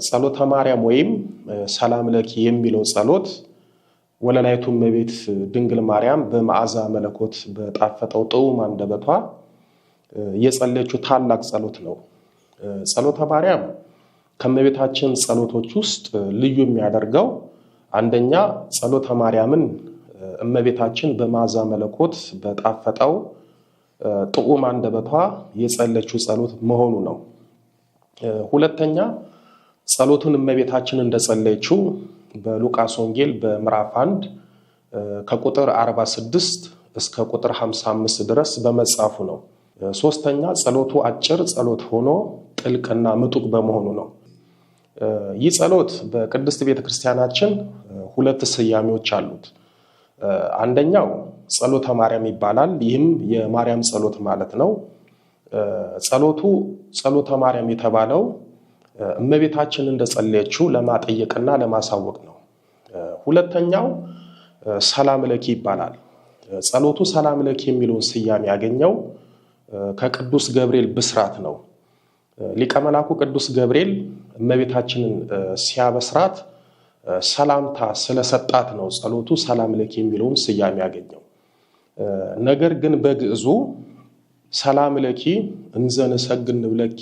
ጸሎተ ማርያም ወይም ሰላም ለኪ የሚለው ጸሎት ወለላይቱ እመቤት ድንግል ማርያም በመዓዛ መለኮት በጣፈጠው ጥዑም አንደበቷ የጸለየችው ታላቅ ጸሎት ነው። ጸሎተ ማርያም ከእመቤታችን ጸሎቶች ውስጥ ልዩ የሚያደርገው አንደኛ ጸሎተ ማርያምን እመቤታችን በመዓዛ መለኮት በጣፈጠው ጥዑም አንደበቷ የጸለየችው ጸሎት መሆኑ ነው። ሁለተኛ ጸሎቱን እመቤታችን እንደጸለየችው በሉቃስ ወንጌል በምዕራፍ 1 ከቁጥር 46 እስከ ቁጥር 55 ድረስ በመጻፉ ነው። ሶስተኛ ጸሎቱ አጭር ጸሎት ሆኖ ጥልቅና ምጡቅ በመሆኑ ነው። ይህ ጸሎት በቅድስት ቤተክርስቲያናችን ሁለት ስያሜዎች አሉት። አንደኛው ጸሎተ ማርያም ይባላል። ይህም የማርያም ጸሎት ማለት ነው። ጸሎቱ ጸሎተ ማርያም የተባለው እመቤታችን እንደጸለየችው ለማጠየቅና ለማሳወቅ ነው። ሁለተኛው ሰላም ለኪ ይባላል። ጸሎቱ ሰላም ለኪ የሚለውን ስያሜ ያገኘው ከቅዱስ ገብርኤል ብስራት ነው። ሊቀ መላኩ ቅዱስ ገብርኤል እመቤታችንን ሲያበስራት ሰላምታ ስለሰጣት ነው ጸሎቱ ሰላም ለኪ የሚለውን ስያሜ ያገኘው። ነገር ግን በግዕዙ ሰላም ለኪ እንዘ ንሰግድ ንብለኪ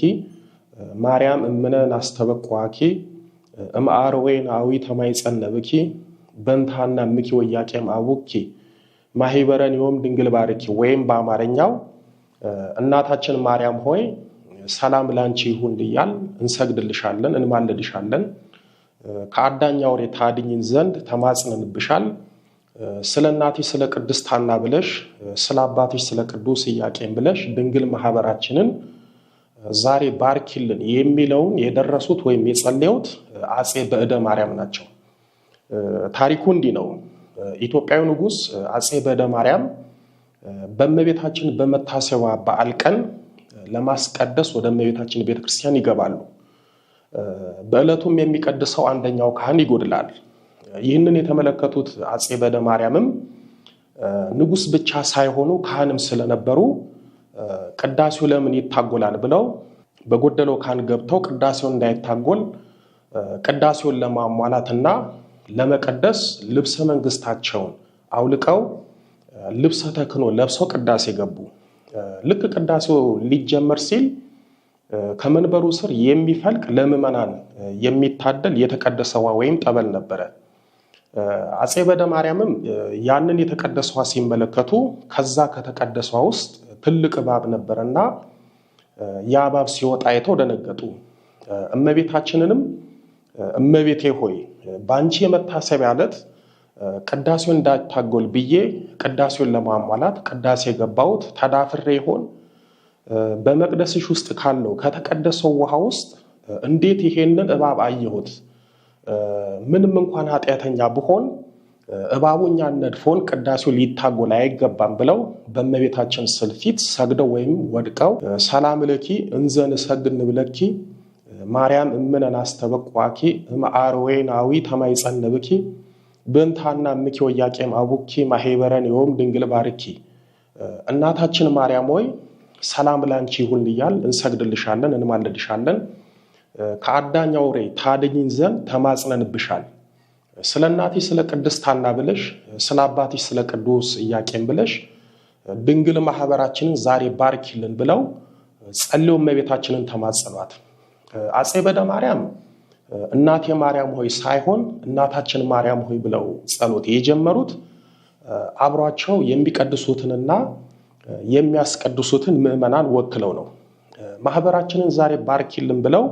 ማርያም እምነ ናስተበቋኪ እምአርዌን አዊ ተማይጸነብኪ በንታና ምኪ ወያቄም አቡኪ ማሂበረን ዮም ድንግል ባርኪ ወይም በአማርኛው እናታችን ማርያም ሆይ ሰላም ላንቺ ይሁን እያል እንሰግድልሻለን እንማልድሻለን። ከአዳኝ አውሬ ታድኝን ዘንድ ተማጽነንብሻል። ስለ እናትሽ ስለ ቅድስት ሐና ብለሽ ስለ አባትሽ ስለ ቅዱስ ኢያቄም ብለሽ ድንግል ማህበራችንን ዛሬ ባርኪልን የሚለውን የደረሱት ወይም የጸለዩት አጼ በእደ ማርያም ናቸው። ታሪኩ እንዲህ ነው። ኢትዮጵያዊ ንጉስ አጼ በእደ ማርያም በእመቤታችን በመታሰቢያ በዓል ቀን ለማስቀደስ ወደ እመቤታችን ቤተክርስቲያን ይገባሉ። በእለቱም የሚቀድሰው አንደኛው ካህን ይጎድላል። ይህንን የተመለከቱት አጼ በእደ ማርያምም ንጉስ ብቻ ሳይሆኑ ካህንም ስለነበሩ ቅዳሴው ለምን ይታጎላል ብለው በጎደለው ካህን ገብተው ቅዳሴው እንዳይታጎል ቅዳሴውን ለማሟላትና ለመቀደስ ልብሰ መንግስታቸውን አውልቀው ልብሰ ተክህኖ ለብሰው ቅዳሴ ገቡ። ልክ ቅዳሴው ሊጀመር ሲል ከመንበሩ ስር የሚፈልቅ ለምዕመናን የሚታደል የተቀደሰ ውሃ ወይም ጠበል ነበረ። አጼ በእደ ማርያምም ያንን የተቀደሰ ውሃ ሲመለከቱ ከዛ ከተቀደሰ ውሃ ውስጥ ትልቅ እባብ ነበርና ያ እባብ ሲወጣ አይተው ደነገጡ። እመቤታችንንም እመቤቴ ሆይ ባንቺ የመታሰቢያ ዕለት ቅዳሴውን እንዳታጎል ብዬ ቅዳሴውን ለማሟላት ቅዳሴ ገባሁት ተዳፍሬ ይሆን? በመቅደስሽ ውስጥ ካለው ከተቀደሰው ውሃ ውስጥ እንዴት ይሄንን እባብ አየሁት? ምንም እንኳን ኃጢአተኛ ብሆን እባቡኛ ነድፎን ቅዳሴው ሊታጎል አይገባም ብለው በእመቤታችን ስዕል ፊት ሰግደው ወይም ወድቀው ሰላም ለኪ እንዘ ንሰግድ ንብለኪ ማርያም እምነ ናስተበቋኪ እምአርዌን አዊ ተማይጸነብኪ በንታና ምኪ ወያቄም አቡኪ ማሂበረን ዮም ድንግል ባርኪ እናታችን ማርያም ሆይ ሰላም ላንቺ ይሁን እያል እንሰግድልሻለን እንማልድሻለን። ከአዳኝ አውሬ ታድኝን ዘንድ ተማጽነንብሻል። ስለ እናትሽ ስለ ቅድስት ሐና ብለሽ ስለ አባትሽ ስለ ቅዱስ ኢያቄም ብለሽ ድንግል ማህበራችንን ዛሬ ባርኪልን ብለው ጸልየው እመቤታችንን ተማጸኗት። አጼ በእደ ማርያም እናቴ ማርያም ሆይ ሳይሆን እናታችን ማርያም ሆይ ብለው ጸሎት የጀመሩት አብሯቸው የሚቀድሱትንና የሚያስቀድሱትን ምዕመናን ወክለው ነው። ማህበራችንን ዛሬ ባርኪልን ብለው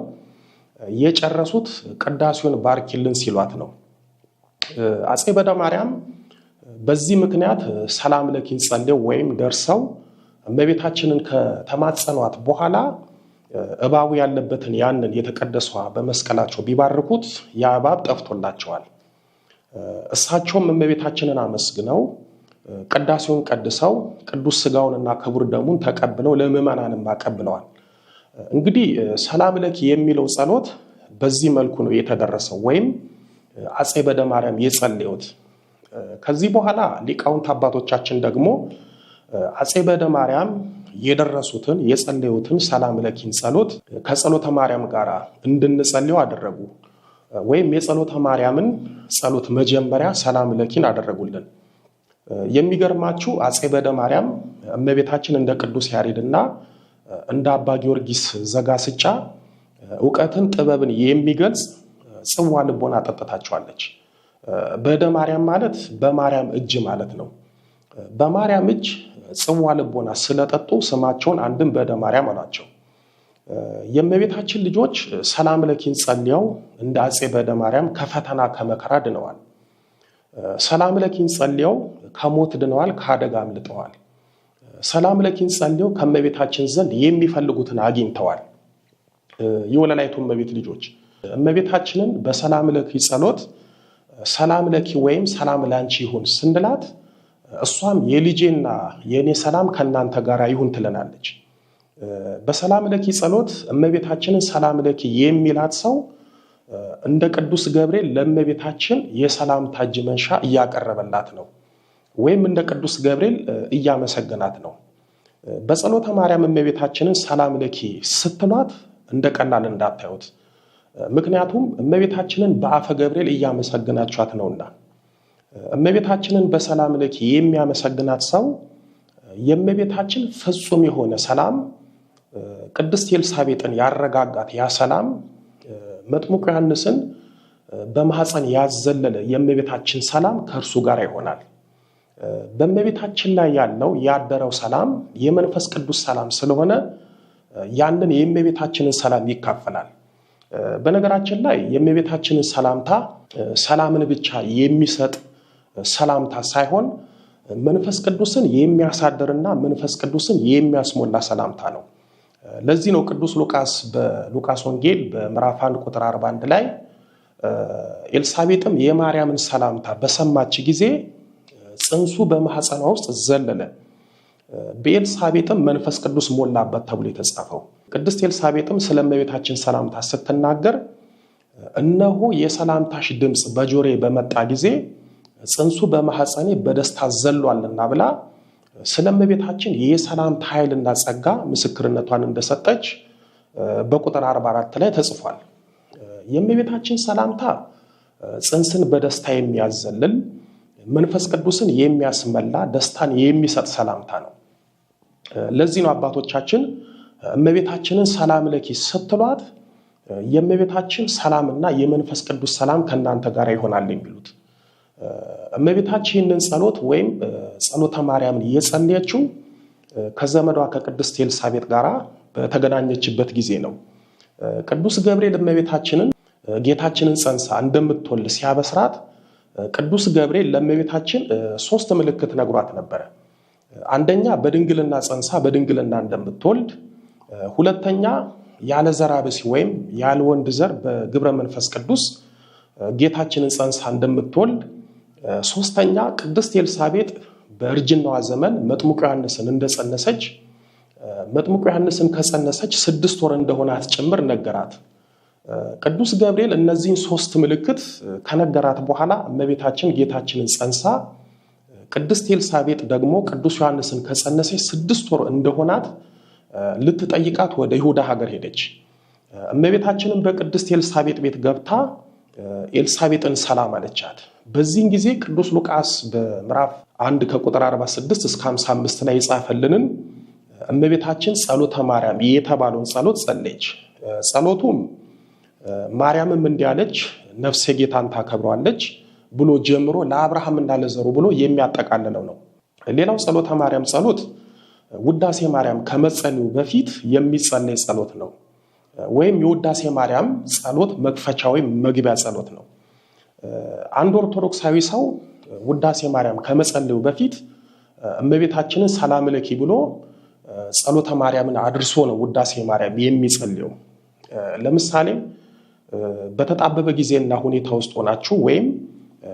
የጨረሱት ቅዳሴውን ባርኪልን ሲሏት ነው። አጼ በእደ ማርያም በዚህ ምክንያት ሰላም ለኪን ጸልየው ወይም ደርሰው እመቤታችንን ከተማጸኗት በኋላ እባቡ ያለበትን ያንን የተቀደሰ በመስቀላቸው ቢባርኩት ያ እባብ ጠፍቶላቸዋል። እሳቸውም እመቤታችንን አመስግነው ቅዳሴውን ቀድሰው ቅዱስ ስጋውንና ክቡር ደሙን ተቀብለው ለምዕመናንም አቀብለዋል። እንግዲህ ሰላም ለኪ የሚለው ጸሎት በዚህ መልኩ ነው የተደረሰው ወይም አጼ በእደ ማርያም የጸለዩት። ከዚህ በኋላ ሊቃውንት አባቶቻችን ደግሞ አፄ በደ ማርያም የደረሱትን የጸለዩትን ሰላም ለኪን ጸሎት ከጸሎተ ማርያም ጋር እንድንጸልዩ አደረጉ። ወይም የጸሎተ ማርያምን ጸሎት መጀመሪያ ሰላም ለኪን አደረጉልን። የሚገርማችሁ አፄ በደ ማርያም እመቤታችን እንደ ቅዱስ ያሬድና እንደ አባ ጊዮርጊስ ዘጋስጫ ዕውቀትን ጥበብን የሚገልጽ ጽዋ ልቦና አጠጥታቸዋለች። በደ ማርያም ማለት በማርያም እጅ ማለት ነው። በማርያም እጅ ጽዋ ልቦና ስለጠጡ ስማቸውን አንድም በደ ማርያም አሏቸው። የእመቤታችን ልጆች ሰላም ለኪን ጸልየው እንደ አፄ በደ ማርያም ከፈተና ከመከራ ድነዋል። ሰላም ለኪን ጸልየው ከሞት ድነዋል፣ ከአደጋ አምልጠዋል። ሰላም ለኪን ጸልየው ከእመቤታችን ዘንድ የሚፈልጉትን አግኝተዋል። የወለላይቱ እመቤት ልጆች እመቤታችንን በሰላም ለኪ ጸሎት ሰላም ለኪ ወይም ሰላም ላንቺ ይሁን ስንላት እሷም የልጄና የኔ ሰላም ከናንተ ጋር ይሁን ትለናለች። በሰላም ለኪ ጸሎት እመቤታችንን ሰላም ለኪ የሚላት ሰው እንደ ቅዱስ ገብርኤል ለእመቤታችን የሰላምታ እጅ መንሻ እያቀረበላት ነው፣ ወይም እንደ ቅዱስ ገብርኤል እያመሰገናት ነው። በጸሎተ ማርያም እመቤታችንን ሰላም ለኪ ስትሏት እንደ ቀላል እንዳታዩት። ምክንያቱም እመቤታችንን በአፈ ገብርኤል እያመሰገናችኋት ነውና። እመቤታችንን በሰላም ለኪ የሚያመሰግናት ሰው የእመቤታችን ፍጹም የሆነ ሰላም ቅድስት ኤልሳቤጥን ያረጋጋት ያ ሰላም መጥምቁ ዮሐንስን በማህፀን ያዘለለ የእመቤታችን ሰላም ከእርሱ ጋር ይሆናል። በእመቤታችን ላይ ያለው ያደረው ሰላም የመንፈስ ቅዱስ ሰላም ስለሆነ ያንን የእመቤታችንን ሰላም ይካፈላል። በነገራችን ላይ የእመቤታችንን ሰላምታ ሰላምን ብቻ የሚሰጥ ሰላምታ ሳይሆን መንፈስ ቅዱስን የሚያሳድርና መንፈስ ቅዱስን የሚያስሞላ ሰላምታ ነው። ለዚህ ነው ቅዱስ ሉቃስ በሉቃስ ወንጌል በምዕራፍ 1 ቁጥር 41 ላይ ኤልሳቤጥም የማርያምን ሰላምታ በሰማች ጊዜ ጽንሱ በማህፀኗ ውስጥ ዘለለ፣ በኤልሳቤጥም መንፈስ ቅዱስ ሞላበት ተብሎ የተጻፈው። ቅድስት ኤልሳቤጥም ስለ እመቤታችን ሰላምታ ስትናገር እነሆ የሰላምታሽ ድምፅ በጆሮዬ በመጣ ጊዜ ጽንሱ በማህፀኔ በደስታ ዘሏልና ብላ ስለ እመቤታችን የሰላምታ ኃይልና ጸጋ ምስክርነቷን እንደሰጠች በቁጥር 44 ላይ ተጽፏል። የእመቤታችን ሰላምታ ጽንስን በደስታ የሚያዘልል መንፈስ ቅዱስን የሚያስመላ ደስታን የሚሰጥ ሰላምታ ነው። ለዚህ ነው አባቶቻችን እመቤታችንን ሰላም ለኪ ስትሏት የእመቤታችን ሰላምና የመንፈስ ቅዱስ ሰላም ከእናንተ ጋር ይሆናል የሚሉት። እመቤታችንን ጸሎት ወይም ጸሎተ ማርያምን የጸለየችው ከዘመዷ ከቅድስት ኤልሳቤጥ ጋር በተገናኘችበት ጊዜ ነው። ቅዱስ ገብርኤል እመቤታችንን ጌታችንን ጸንሳ እንደምትወልድ ሲያበስራት ቅዱስ ገብርኤል ለእመቤታችን 3 ምልክት ነግሯት ነበረ። አንደኛ በድንግልና ጸንሳ በድንግልና እንደምትወልድ፣ ሁለተኛ ያለ ዘር ብእሲ ወይም ያለ ወንድ ዘር በግብረ መንፈስ ቅዱስ ጌታችንን ጸንሳ እንደምትወልድ፣ ሶስተኛ ቅድስት ኤልሳቤጥ በእርጅናዋ ዘመን መጥምቁ ዮሐንስን እንደጸነሰች መጥምቁ ዮሐንስን ከጸነሰች 6 ወር እንደሆናት ጭምር ነገራት። ቅዱስ ገብርኤል እነዚህን 3 ምልክት ከነገራት በኋላ እመቤታችን ጌታችንን ጸንሳ ቅድስት ኤልሳቤጥ ደግሞ ቅዱስ ዮሐንስን ከጸነሰች 6 ወር እንደሆናት ልትጠይቃት ወደ ይሁዳ ሀገር ሄደች። እመቤታችንን በቅድስት ኤልሳቤጥ ቤት ገብታ ኤልሳቤጥን ሰላም አለቻት። በዚህን ጊዜ ቅዱስ ሉቃስ በምዕራፍ 1 ከቁጥር 46 እስከ 55 ላይ የጻፈልንን እመቤታችን ጸሎተ ማርያም የተባለውን ጸሎት ጸለየች። ጸሎቱም ማርያምም እንዲያለች ነፍሴ ጌታን ታከብረዋለች ብሎ ጀምሮ ለአብርሃምና ለዘሩ ብሎ የሚያጠቃልለው ነው። ሌላው ጸሎተ ማርያም ጸሎት ውዳሴ ማርያም ከመጸለዩ በፊት የሚጸለይ ጸሎት ነው። ወይም የውዳሴ ማርያም ጸሎት መክፈቻ ወይም መግቢያ ጸሎት ነው። አንድ ኦርቶዶክሳዊ ሰው ውዳሴ ማርያም ከመጸለዩ በፊት እመቤታችንን ሰላም ለኪ ብሎ ጸሎተ ማርያምን አድርሶ ነው ውዳሴ ማርያም የሚጸልየው። ለምሳሌ በተጣበበ ጊዜና ሁኔታ ውስጥ ሆናችሁ ወይም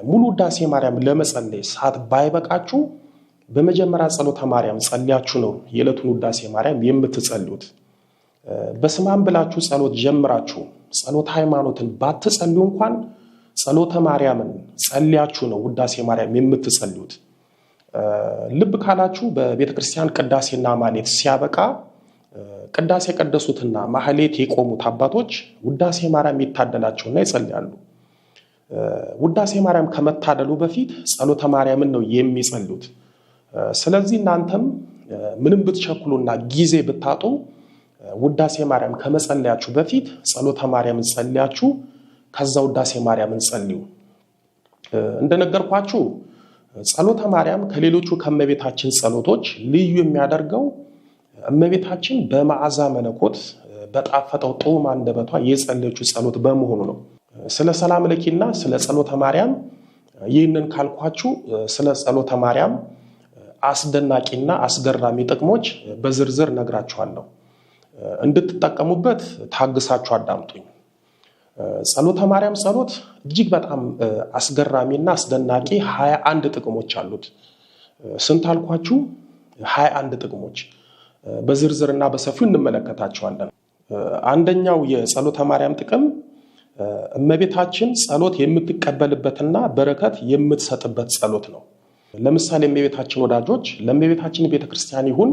ሙሉ ውዳሴ ማርያም ለመጸለይ ሰዓት ባይበቃችሁ በመጀመሪያ ጸሎተ ማርያም ጸልያችሁ ነው የዕለቱን ውዳሴ ማርያም የምትጸልዩት። በስማም ብላችሁ ጸሎት ጀምራችሁ ጸሎተ ሃይማኖትን ባትጸልዩ እንኳን ጸሎተ ማርያምን ጸልያችሁ ነው ውዳሴ ማርያም የምትጸልዩት። ልብ ካላችሁ በቤተክርስቲያን ቅዳሴና ማህሌት ሲያበቃ ቅዳሴ ቀደሱትና ማህሌት የቆሙት አባቶች ውዳሴ ማርያም ይታደላቸውና ይጸልያሉ። ውዳሴ ማርያም ከመታደሉ በፊት ጸሎተ ማርያምን ነው የሚጸልዩት። ስለዚህ እናንተም ምንም ብትቸኩሉና ጊዜ ብታጡ ውዳሴ ማርያም ከመጸለያችሁ በፊት ጸሎተ ማርያምን ጸልያችሁ ከዛ ውዳሴ ማርያምን ጸልዩ። እንደነገርኳችሁ ጸሎተ ማርያም ከሌሎቹ ከእመቤታችን ጸሎቶች ልዩ የሚያደርገው እመቤታችን በመዓዛ መለኮት በጣፈጠው ጡም አንደበቷ የጸለየችው ጸሎት በመሆኑ ነው። ስለ ሰላም ለኪና ስለ ጸሎተ ማርያም ይህንን ካልኳችሁ ስለ ጸሎተ ማርያም አስደናቂና አስገራሚ ጥቅሞች በዝርዝር ነግራችኋለሁ። እንድትጠቀሙበት ታግሳችሁ አዳምጡኝ። ጸሎተ ማርያም ጸሎት እጅግ በጣም አስገራሚና አስደናቂ 21 ጥቅሞች አሉት። ስንት አልኳችሁ? 21 ጥቅሞች በዝርዝርና በሰፊው እንመለከታቸዋለን። አንደኛው የጸሎተ ማርያም ጥቅም እመቤታችን ጸሎት የምትቀበልበትና በረከት የምትሰጥበት ጸሎት ነው። ለምሳሌ እመቤታችን ወዳጆች ለእመቤታችን ቤተክርስቲያን ይሁን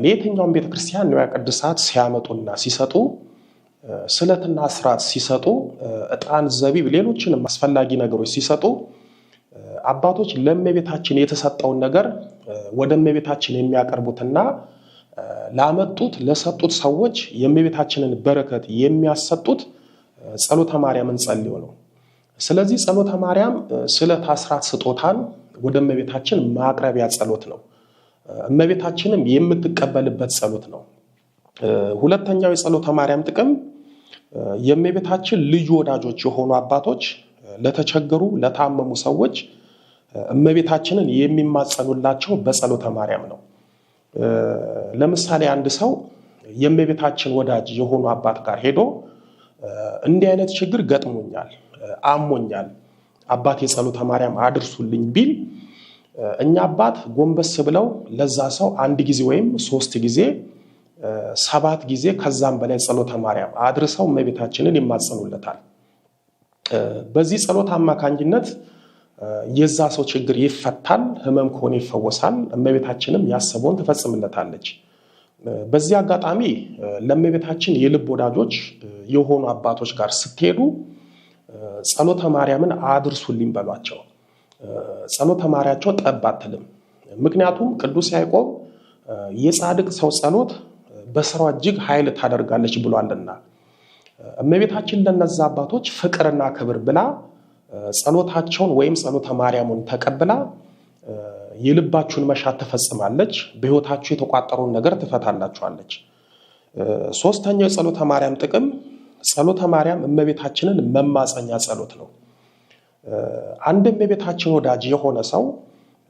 ለየትኛውም ቤተክርስቲያን ንዋየ ቅድሳት ሲያመጡና ሲሰጡ ስለትና ስርዓት ሲሰጡ ዕጣን፣ ዘቢብ፣ ሌሎችንም አስፈላጊ ነገሮች ሲሰጡ አባቶች ለእመቤታችን የተሰጠውን ነገር ወደ እመቤታችን የሚያቀርቡትና ላመጡት ለሰጡት ሰዎች የእመቤታችንን በረከት የሚያሰጡት ጸሎተ ማርያምን ጸልዮ ነው። ስለዚህ ጸሎተ ማርያም ስለት፣ አስራት፣ ስጦታን ወደ እመቤታችን ማቅረቢያ ጸሎት ነው። እመቤታችንም የምትቀበልበት ጸሎት ነው። ሁለተኛው የጸሎተ ማርያም ጥቅም የእመቤታችን ልዩ ወዳጆች የሆኑ አባቶች ለተቸገሩ ለታመሙ ሰዎች እመቤታችንን የሚማጸኑላቸው በጸሎተ ማርያም ነው። ለምሳሌ አንድ ሰው የእመቤታችን ወዳጅ የሆኑ አባት ጋር ሄዶ እንዲህ አይነት ችግር ገጥሞኛል፣ አሞኛል፣ አባት የጸሎተ ማርያም አድርሱልኝ ቢል እኛ አባት ጎንበስ ብለው ለዛ ሰው 1 ጊዜ ወይም 3 ጊዜ 7 ጊዜ ከዛም በላይ ጸሎተ ማርያም አድርሰው እመቤታችንን ይማጸኑለታል። በዚህ ጸሎት አማካኝነት የዛ ሰው ችግር ይፈታል፣ ህመም ከሆነ ይፈወሳል፣ እመቤታችንም ያሰበውን ትፈጽምለታለች። በዚህ አጋጣሚ ለእመቤታችን የልብ ወዳጆች የሆኑ አባቶች ጋር ስትሄዱ ጸሎተ ማርያምን አድርሱልኝ በሏቸው። ጸሎተ ማርያቸው ጠብ አትልም። ምክንያቱም ቅዱስ ያዕቆብ የጻድቅ ሰው ጸሎት በስራው እጅግ ኃይል ታደርጋለች ብሏልና እመቤታችን ለነዛ አባቶች ፍቅርና ክብር ብላ ጸሎታቸውን ወይም ጸሎተ ማርያሙን ተቀብላ የልባችሁን መሻት ትፈጽማለች፣ በህይወታችሁ የተቋጠረውን ነገር ትፈታላችኋለች። ሶስተኛው የጸሎተ ማርያም ጥቅም ጸሎተ ማርያም እመቤታችንን መማፀኛ ጸሎት ነው። አንድ እመቤታችን ወዳጅ የሆነ ሰው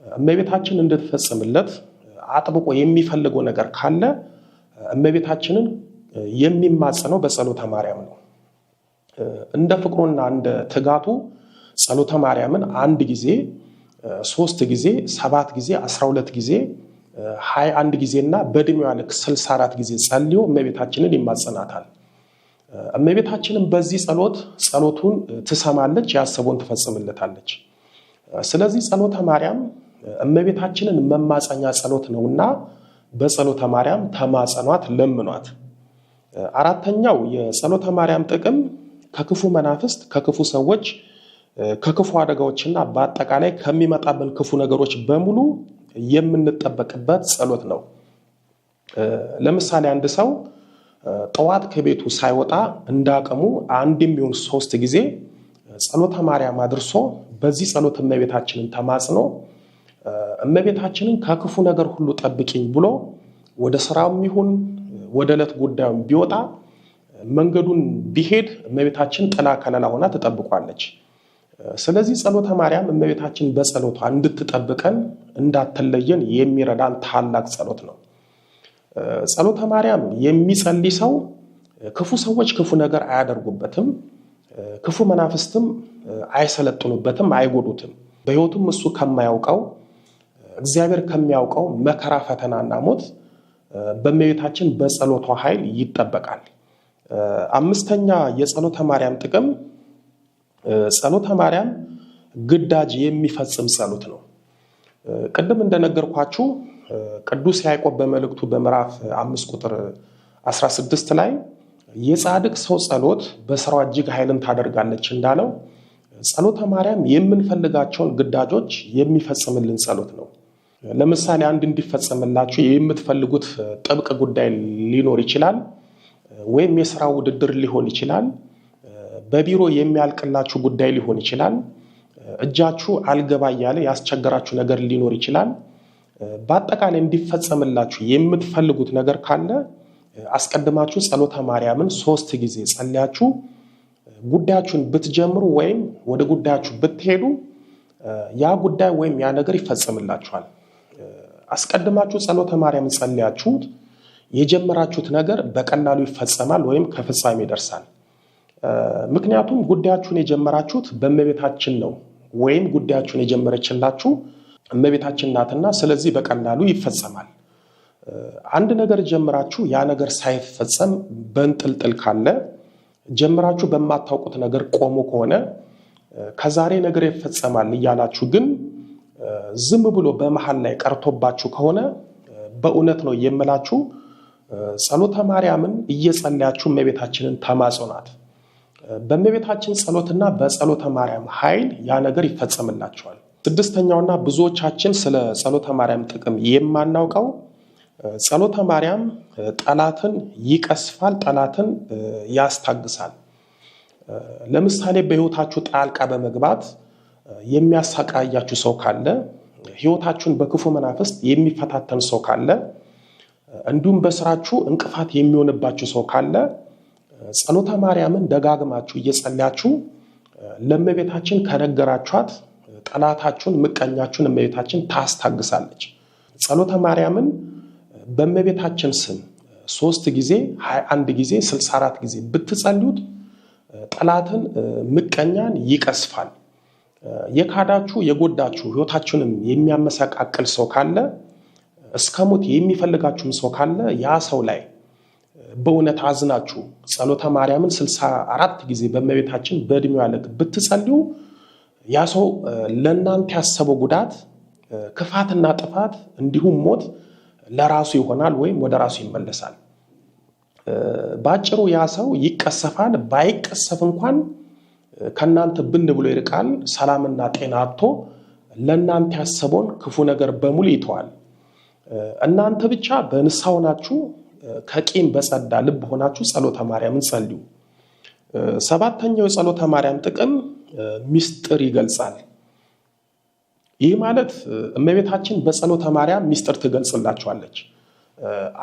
እመቤታችን እንድትፈጽምለት አጥብቆ የሚፈልገው ነገር ካለ እመቤታችንን የሚማጸነው በጸሎተ ማርያም ነው። እንደ ፍቅሩና እንደ ትጋቱ ጸሎተ ማርያምን 1 ጊዜ፣ 3 ጊዜ፣ 7 ጊዜ፣ 12 ጊዜ፣ 21 ጊዜና በዕድሜዋ ልክ 64 ጊዜ ጸልዮ እመቤታችንን ይማጸናታል። እመቤታችንን በዚህ ጸሎቱን ትሰማለች፣ ያሰበውን ትፈጽምለታለች። ስለዚህ ጸሎተ ማርያም እመቤታችንን መማጸኛ ጸሎት ነውና በጸሎተ ማርያም ተማጸኗት፣ ለምኗት። አራተኛው የጸሎተ ማርያም ጥቅም ከክፉ መናፍስት፣ ከክፉ ሰዎች፣ ከክፉ አደጋዎችና በአጠቃላይ ከሚመጣብን ክፉ ነገሮች በሙሉ የምንጠበቅበት ጸሎት ነው። ለምሳሌ አንድ ሰው ጠዋት ከቤቱ ሳይወጣ እንዳቀሙ 1 ጊዜ ጸሎተ ማርያም አድርሶ በዚህ ጸሎት እመቤታችንን ተማጽኖ እመቤታችንን ከክፉ ነገር ሁሉ ጠብቂኝ ብሎ ወደ ስራውም ይሁን ወደ ዕለት ጉዳዩም ቢወጣ መንገዱን ቢሄድ እመቤታችን ጥላ ከለላ ሆና ትጠብቋለች። ስለዚህ ጸሎተ ማርያም እመቤታችን በጸሎቷ እንድትጠብቀን እንዳትለየን የሚረዳን ታላቅ ጸሎት ነው። ጸሎተ ማርያም የሚጸልይ ሰው ክፉ ሰዎች ክፉ ነገር አያደርጉበትም፣ ክፉ መናፍስትም አይሰለጥኑበትም፣ አይጎዱትም። በሕይወቱም እሱ ከማያውቀው እግዚአብሔር ከሚያውቀው መከራ፣ ፈተናና ሞት በእመቤታችን በጸሎቷ ኃይል ይጠበቃል። አምስተኛ የጸሎተ ማርያም ጥቅም ጸሎተ ማርያም ግዳጅ የሚፈጽም ጸሎት ነው። ቅድም እንደነገርኳችሁ ቅዱስ ያዕቆብ በመልእክቱ በምዕራፍ 5 ቁጥር 16 ላይ የጻድቅ ሰው ጸሎት በስራው እጅግ ኃይልን ታደርጋለች እንዳለው ጸሎተ ማርያም የምንፈልጋቸውን ግዳጆች የሚፈጽምልን ጸሎት ነው። ለምሳሌ አንድ እንዲፈጸምላችሁ የምትፈልጉት ጥብቅ ጉዳይ ሊኖር ይችላል፣ ወይም የሥራ ውድድር ሊሆን ይችላል፣ በቢሮ የሚያልቅላችሁ ጉዳይ ሊሆን ይችላል፣ እጃችሁ አልገባ ያለ ያስቸገራችሁ ነገር ሊኖር ይችላል። በአጠቃላይ እንዲፈጸምላችሁ የምትፈልጉት ነገር ካለ አስቀድማችሁ ጸሎተ ማርያምን 3 ጊዜ ጸልያችሁ ጉዳያችሁን ብትጀምሩ ወይም ወደ ጉዳያችሁ ብትሄዱ ያ ጉዳይ ወይም ያ ነገር ይፈጸምላችኋል። አስቀድማችሁ ጸሎተ ማርያምን ጸልያችሁት የጀመራችሁት ነገር በቀላሉ ይፈጸማል ወይም ከፍጻሜ ይደርሳል። ምክንያቱም ጉዳያችሁን የጀመራችሁት በእመቤታችን ነው ወይም ጉዳያችሁን የጀመረችላችሁ እመቤታችን ናትና ስለዚህ በቀላሉ ይፈጸማል። አንድ ነገር ጀምራችሁ ያ ነገር ሳይፈጸም በእንጥልጥል ካለ ጀምራችሁ በማታውቁት ነገር ቆሞ ከሆነ ከዛሬ ነገር ይፈጸማል እያላችሁ ግን ዝም ብሎ በመሃል ላይ ቀርቶባችሁ ከሆነ በእውነት ነው የምላችሁ ጸሎተ ማርያምን እየጸለያችሁ እመቤታችንን ተማጽኗት። በእመቤታችን ጸሎትና በጸሎተ ማርያም ኃይል ያ ነገር ይፈጸምላችኋል። ስድስተኛውና ብዙዎቻችን ስለ ጸሎተ ማርያም ጥቅም የማናውቀው ጸሎተ ማርያም ጠላትን ይቀስፋል፣ ጠላትን ያስታግሳል። ለምሳሌ በህይወታችሁ ጣልቃ በመግባት የሚያሳቃያችሁ ሰው ካለ፣ ህይወታችሁን በክፉ መናፍስት የሚፈታተን ሰው ካለ፣ እንዲሁም በስራችሁ እንቅፋት የሚሆንባችሁ ሰው ካለ ጸሎተ ማርያምን ደጋግማችሁ እየጸለያችሁ ለእመቤታችን ከነገራችኋት ጠላታችሁን ምቀኛችሁን እመቤታችን ታስታግሳለች። ጸሎተ ማርያምን በእመቤታችን ስም 3 ጊዜ 21 ጊዜ 64 ጊዜ ብትጸልዩት ጠላትን ምቀኛን ይቀስፋል። የካዳችሁ የጎዳችሁ ህይወታችሁንም የሚያመሰቃቅል ሰው ካለ እስከ ሞት የሚፈልጋችሁም ሰው ካለ ያ ሰው ላይ በእውነት አዝናችሁ ጸሎተ ማርያምን 64 ጊዜ በእመቤታችን በእድሜዋ ልክ ብትጸልዩ ያ ሰው ለእናንተ ያሰበው ጉዳት ክፋትና ጥፋት እንዲሁም ሞት ለራሱ ይሆናል ወይም ወደ ራሱ ይመለሳል። ባጭሩ ያ ሰው ይቀሰፋል። ባይቀሰፍ እንኳን ከናንተ ብን ብሎ ይርቃል። ሰላምና ጤና አጥቶ ለናንተ ያሰበውን ክፉ ነገር በሙሉ ይተዋል። እናንተ ብቻ በንስሐ ሆናችሁ ከቂም በጸዳ ልብ ሆናችሁ ጸሎተ ማርያምን ጸልዩ። 7ኛው የጸሎተ ማርያም ጥቅም ሚስጥር ይገልጻል። ይህ ማለት እመቤታችን በጸሎተ ማርያም ሚስጥር ትገልጽላችኋለች።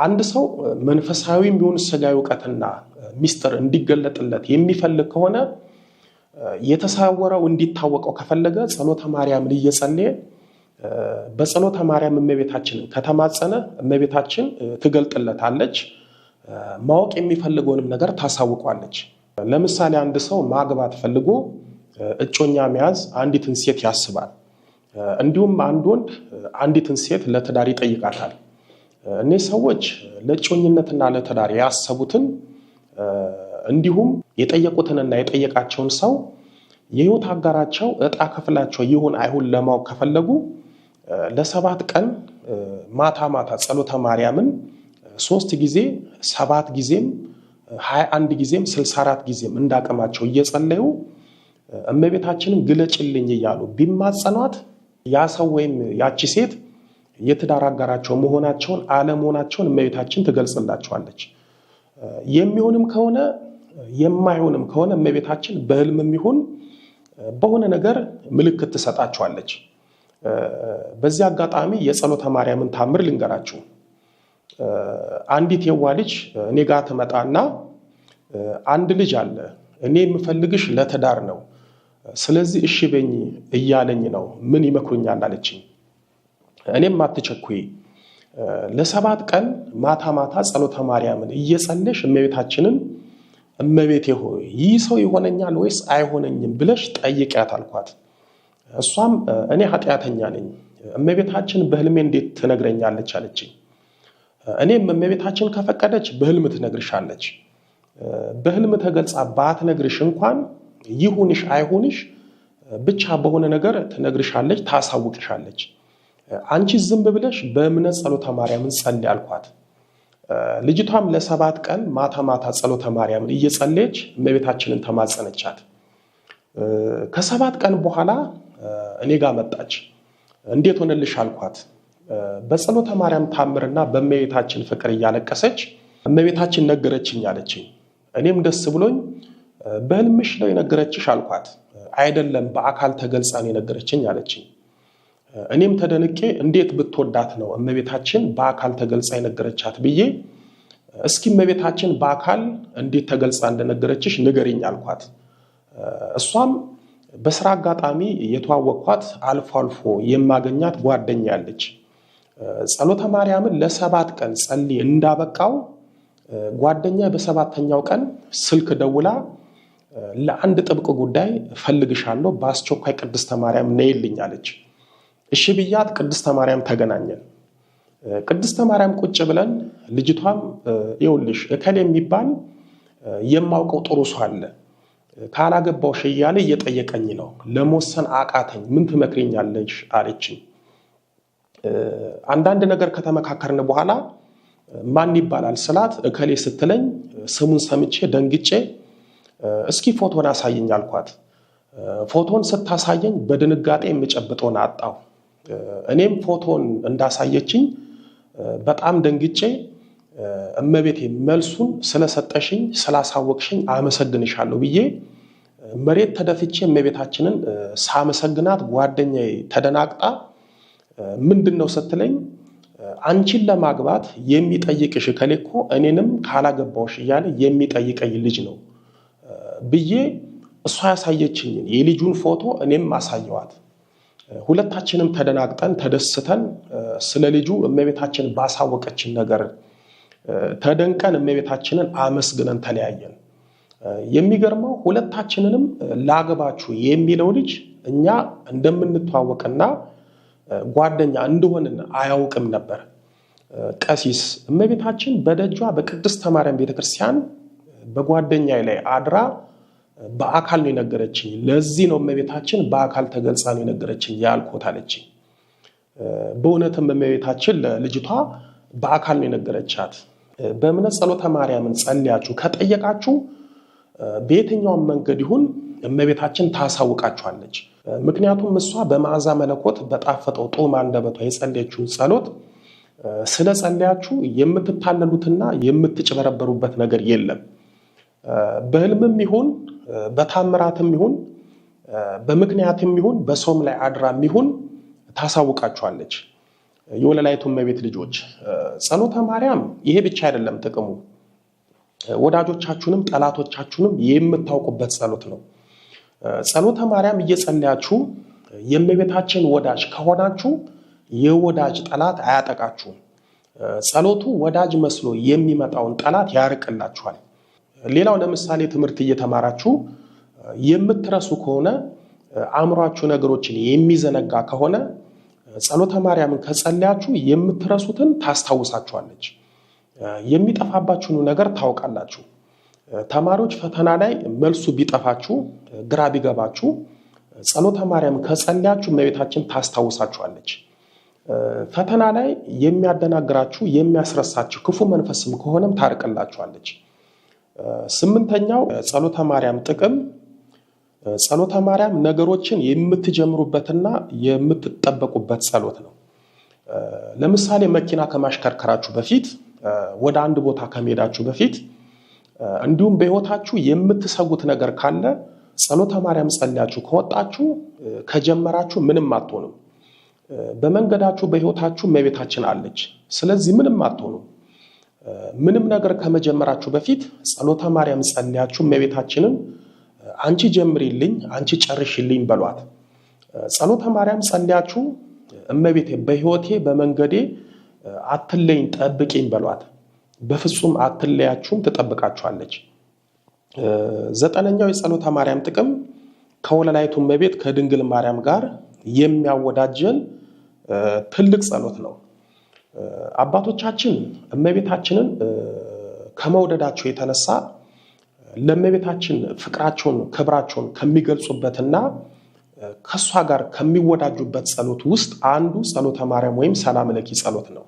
አንድ ሰው መንፈሳዊም ቢሆን ሥጋዊ ዕውቀትና ሚስጥር እንዲገለጥለት የሚፈልግ ከሆነ የተሰወረው እንዲታወቀው ከፈለገ ጸሎተ ማርያምን እየጸለየ በጸሎተ ማርያም እመቤታችንን ከተማጸነ እመቤታችን ትገልጥለታለች። ማወቅ የሚፈልገውንም ነገር ታሳውቋለች። ለምሳሌ አንድ ሰው ማግባት ፈልጎ እጮኛ መያዝ አንዲትን ሴት ያስባል። እንዲሁም አንድ ወንድ አንዲትን ሴት ለትዳር ይጠይቃታል። እነዚህ ሰዎች ለእጮኝነትና ለትዳር ያሰቡትን እንዲሁም የጠየቁትንና የጠየቃቸውን ሰው የህይወት አጋራቸው ዕጣ ክፍላቸው ይሁን አይሁን ለማወቅ ከፈለጉ ለ7 ቀን ማታ ማታ ጸሎተ ማርያምን 3 ጊዜ 7 ጊዜም 21 ጊዜም 64 ጊዜም እንዳቀማቸው እየጸለዩ እመቤታችንን ግለጭልኝ እያሉ ቢማጸኗት ያ ሰው ወይም ያቺ ሴት የትዳር አጋራቸው መሆናቸውን አለመሆናቸውን እመቤታችን ትገልጽላቸዋለች። የሚሆንም ከሆነ የማይሆንም ከሆነ እመቤታችን በህልምም ይሁን በሆነ ነገር ምልክት ትሰጣቸዋለች። በዚህ አጋጣሚ የጸሎተ ማርያምን ታምር ልንገራችሁ። አንዲት የዋ ልጅ እኔ ጋር ትመጣና አንድ ልጅ አለ፣ እኔ የምፈልግሽ ለትዳር ነው፣ ስለዚህ እሺ በኝ እያለኝ ነው፣ ምን ይመክሩኛል አለችኝ። እኔም አትቸኩይ፣ ለ7 ቀን ማታ ማታ ጸሎተ ማርያምን እየጸለሽ እመቤታችንን እመቤቴ ሆይ ይህ ሰው ይሆነኛል ወይስ አይሆነኝም ብለሽ ጠይቂያት አልኳት። እሷም እኔ ኃጢአተኛ ነኝ፣ እመቤታችን በህልሜ እንዴት ትነግረኛለች አለችኝ። እኔም እመቤታችን ከፈቀደች በህልም ትነግርሻለች፣ በህልም ተገልጻ ባትነግርሽ እንኳን ይሁንሽ አይሁንሽ ብቻ በሆነ ነገር ትነግርሻለች፣ ታሳውቅሻለች። አንቺ ዝም ብለሽ በእምነት ጸሎተ ማርያምን ጸልይ አልኳት። ልጅቷም ለ7 ቀን ማታ ማታ ጸሎተ ማርያምን እየጸለየች እመቤታችንን ተማጸነቻት። ከ7 ቀን በኋላ እኔ ጋር መጣች። እንዴት ሆነልሽ አልኳት። በጸሎተ ማርያም ታምርና በእመቤታችን ፍቅር እያለቀሰች እመቤታችን ነገረችኝ አለችኝ። እኔም ደስ ብሎኝ በህልምሽ ነው የነገረችሽ አልኳት። አይደለም በአካል ተገልጻ ነው የነገረችኝ አለችኝ። እኔም ተደንቄ እንዴት ብትወዳት ነው እመቤታችን በአካል ተገልጻ የነገረቻት ብዬ እስኪ እመቤታችን በአካል እንዴት ተገልጻ እንደነገረችሽ ንገሪኝ አልኳት። እሷም በስራ አጋጣሚ የተዋወቅኳት አልፎ አልፎ የማገኛት ጓደኛ ያለች ጸሎተ ማርያምን ለ7 ቀን ጸልይ እንዳበቃው ጓደኛ በ7ኛው ቀን ስልክ ደውላ ለአንድ ጥብቅ ጉዳይ ፈልግሻለሁ በአስቸኳይ ቅድስተ ማርያም ነይልኝ አለች። እሺ ብያት ቅድስተ ማርያም ተገናኘን። ቅድስተ ማርያም ቁጭ ብለን ልጅቷም ይኸውልሽ እከሌ የሚባል የማውቀው ጥሩ ሰው አለ ካላገባውሽ እያለ እየጠየቀኝ ነው ለመወሰን አቃተኝ ምን ትመክሪኛለሽ አለችኝ። አንዳንድ ነገር ከተመካከርን በኋላ ማን ይባላል ስላት እከሌ ስትለኝ ስሙን ሰምቼ ደንግጬ እስኪ ፎቶን አሳየኝ አልኳት። ፎቶን ስታሳየኝ በድንጋጤ የምጨብጠውን አጣው። እኔም ፎቶን እንዳሳየችኝ በጣም ደንግጬ እመቤቴ መልሱን ስለሰጠሽኝ ስላሳወቅሽኝ አመሰግንሻለሁ ብዬ መሬት ተደፍቼ እመቤታችንን ሳመሰግናት ጓደኛዬ ተደናቅጣ ምንድነው ስትለኝ አንቺን ለማግባት የሚጠይቅሽ ከሌኮ እኔንም ካላገባውሽ እያለ የሚጠይቀኝ ልጅ ነው ብዬ እሷ ያሳየችኝ የልጁን ፎቶ እኔም ማሳየዋት። ሁለታችንም ተደናቅጠን ተደስተን ስለ ልጁ እመቤታችን ባሳወቀችን ነገር ተደንቀን እመቤታችንን አመስግነን ተለያየን። የሚገርመው ሁለታችንንም ላገባችሁ የሚለው ልጅ እኛ እንደምንተዋወቅና ጓደኛ እንደሆንን አያውቅም ነበር። ቀሲስ እመቤታችን በደጇ በቅድስተ ማርያም ቤተክርስቲያን በጓደኛዬ ላይ አድራ በአካል ነው የነገረችኝ። ለዚህ ነው እመቤታችን በአካል ተገልጻ ነው የነገረችኝ ያልኩት አለችኝ። በእውነትም እመቤታችን ለልጅቷ በአካል ነው የነገረቻት። በእምነት ጸሎተ ማርያምን ጸልያችሁ ከጠየቃችሁ በየትኛውም መንገድ ይሁን እመቤታችን ታሳውቃችኋለች። ምክንያቱም እሷ በመዓዛ መለኮት በጣፈጠው ጦም አንደበቷ የጸለየችውን ጸሎት ስለ ጸለያችሁ የምትታለሉትና የምትጭበረበሩበት ነገር የለም። በህልምም ይሁን በታምራትም ይሁን በምክንያትም ይሁን በሰውም ላይ አድራም ይሁን ታሳውቃችኋለች። የወለላይቱ እመቤት ልጆች ጸሎተ ማርያም ይሄ ብቻ አይደለም ጥቅሙ። ወዳጆቻችሁንም ጠላቶቻችሁንም የምታውቁበት ጸሎት ነው። ጸሎተ ማርያም እየጸለያችሁ የእመቤታችን ወዳጅ ከሆናችሁ የወዳጅ ጠላት አያጠቃችሁም። ጸሎቱ ወዳጅ መስሎ የሚመጣውን ጠላት ያርቅላችኋል። ሌላው ለምሳሌ ትምህርት እየተማራችሁ የምትረሱ ከሆነ አእምሯችሁ ነገሮችን የሚዘነጋ ከሆነ ጸሎተ ማርያምን ከጸለያችሁ የምትረሱትን ታስታውሳችኋለች። የሚጠፋባችሁን ነገር ታውቃላችሁ። ተማሪዎች ፈተና ላይ መልሱ ቢጠፋችሁ ግራ ቢገባችሁ ጸሎተ ማርያም ከጸለያችሁ እመቤታችን ታስታውሳችኋለች። ፈተና ላይ የሚያደናግራችሁ የሚያስረሳችሁ ክፉ መንፈስም ከሆነም ታርቅላችኋለች። 8ኛው ጸሎተ ማርያም ጥቅም ጸሎተ ማርያም ነገሮችን የምትጀምሩበትና የምትጠበቁበት ጸሎት ነው። ለምሳሌ መኪና ከማሽከርከራችሁ በፊት ወደ አንድ ቦታ ከመሄዳችሁ በፊት እንዲሁም በህይወታችሁ የምትሰጉት ነገር ካለ ጸሎተ ማርያም ጸልያችሁ ከወጣችሁ ከጀመራችሁ ምንም አትሆኑም። በመንገዳችሁ በህይወታችሁ እመቤታችን አለች። ስለዚህ ምንም አትሆኑም። ምንም ነገር ከመጀመራችሁ በፊት ጸሎተ ማርያም ጸልያችሁ እመቤታችንን አንቺ ጀምሪልኝ አንቺ ጨርሽልኝ በሏት። ጸሎተ ማርያም ጸልያችሁ እመቤቴ በህይወቴ በመንገዴ አትለይኝ ጠብቂኝ በሏት። በፍጹም አትለያችሁም፣ ትጠብቃችኋለች። 9ኛው የጸሎተ ማርያም ጥቅም ከወለላይቱ እመቤት ከድንግል ማርያም ጋር የሚያወዳጀን ትልቅ ጸሎት ነው። አባቶቻችን እመቤታችንን ከመውደዳቸው የተነሳ ለእመቤታችን ፍቅራቸውን ክብራቸውን ከሚገልጹበትና ከሷ ጋር ከሚወዳጁበት ጸሎት ውስጥ አንዱ ጸሎተ ማርያም ወይም ሰላም ለኪ ጸሎት ነው።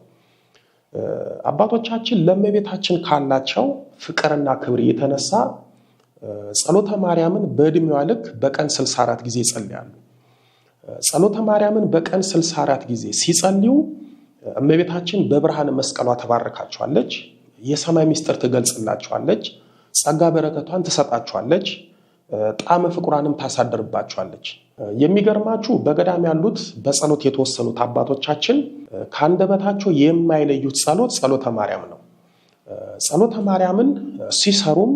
አባቶቻችን ለእመቤታችን ካላቸው ፍቅርና ክብር የተነሳ ጸሎተ ማርያምን በእድሜዋ ልክ በቀን 64 ጊዜ ይጸልያሉ። ጸሎተ ማርያምን በቀን 64 ጊዜ ሲጸልዩ እመቤታችን በብርሃነ መስቀሏ ተባርካቸዋለች፣ የሰማይ ምስጢር ትገልጽላቸዋለች፣ ጸጋ በረከቷን ትሰጣቸዋለች፣ ጣዕመ ፍቅሯንም ታሳድርባቸዋለች። የሚገርማችሁ በገዳም ያሉት በጸሎት የተወሰኑት አባቶቻችን ከአንደበታቸው የማይለዩት ጸሎት ጸሎተ ማርያም ነው። ጸሎተ ማርያምን ሲሰሩም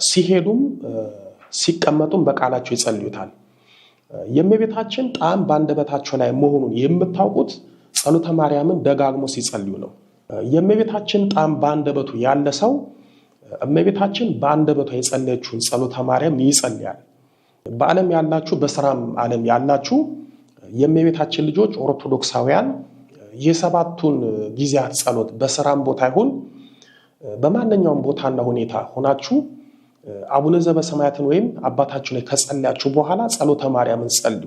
ሲሄዱም ሲቀመጡም በቃላቸው ይጸልዩታል። የእመቤታችን ጣዕም በአንደበታቸው ላይ መሆኑን የምታውቁት ጸሎተ ማርያምን ደጋግሞ ሲጸልዩ ነው። የእመቤታችን ጣዕም በአንደበቱ ያለ ሰው እመቤታችን በአንደበቷ የጸለየችውን ጸሎተ ማርያም ይጸልያል። በዓለም ያላችሁ በስራም ዓለም ያላችሁ የእመቤታችን ልጆች ኦርቶዶክሳውያን የሰባቱን ጊዜያት ጸሎት በስራም ቦታ ይሁን በማንኛውም ቦታና ሁኔታ ሆናችሁ አቡነ ዘበሰማያትን ወይም አባታችሁን ከጸለያችሁ በኋላ ጸሎተ ማርያምን ጸልዩ።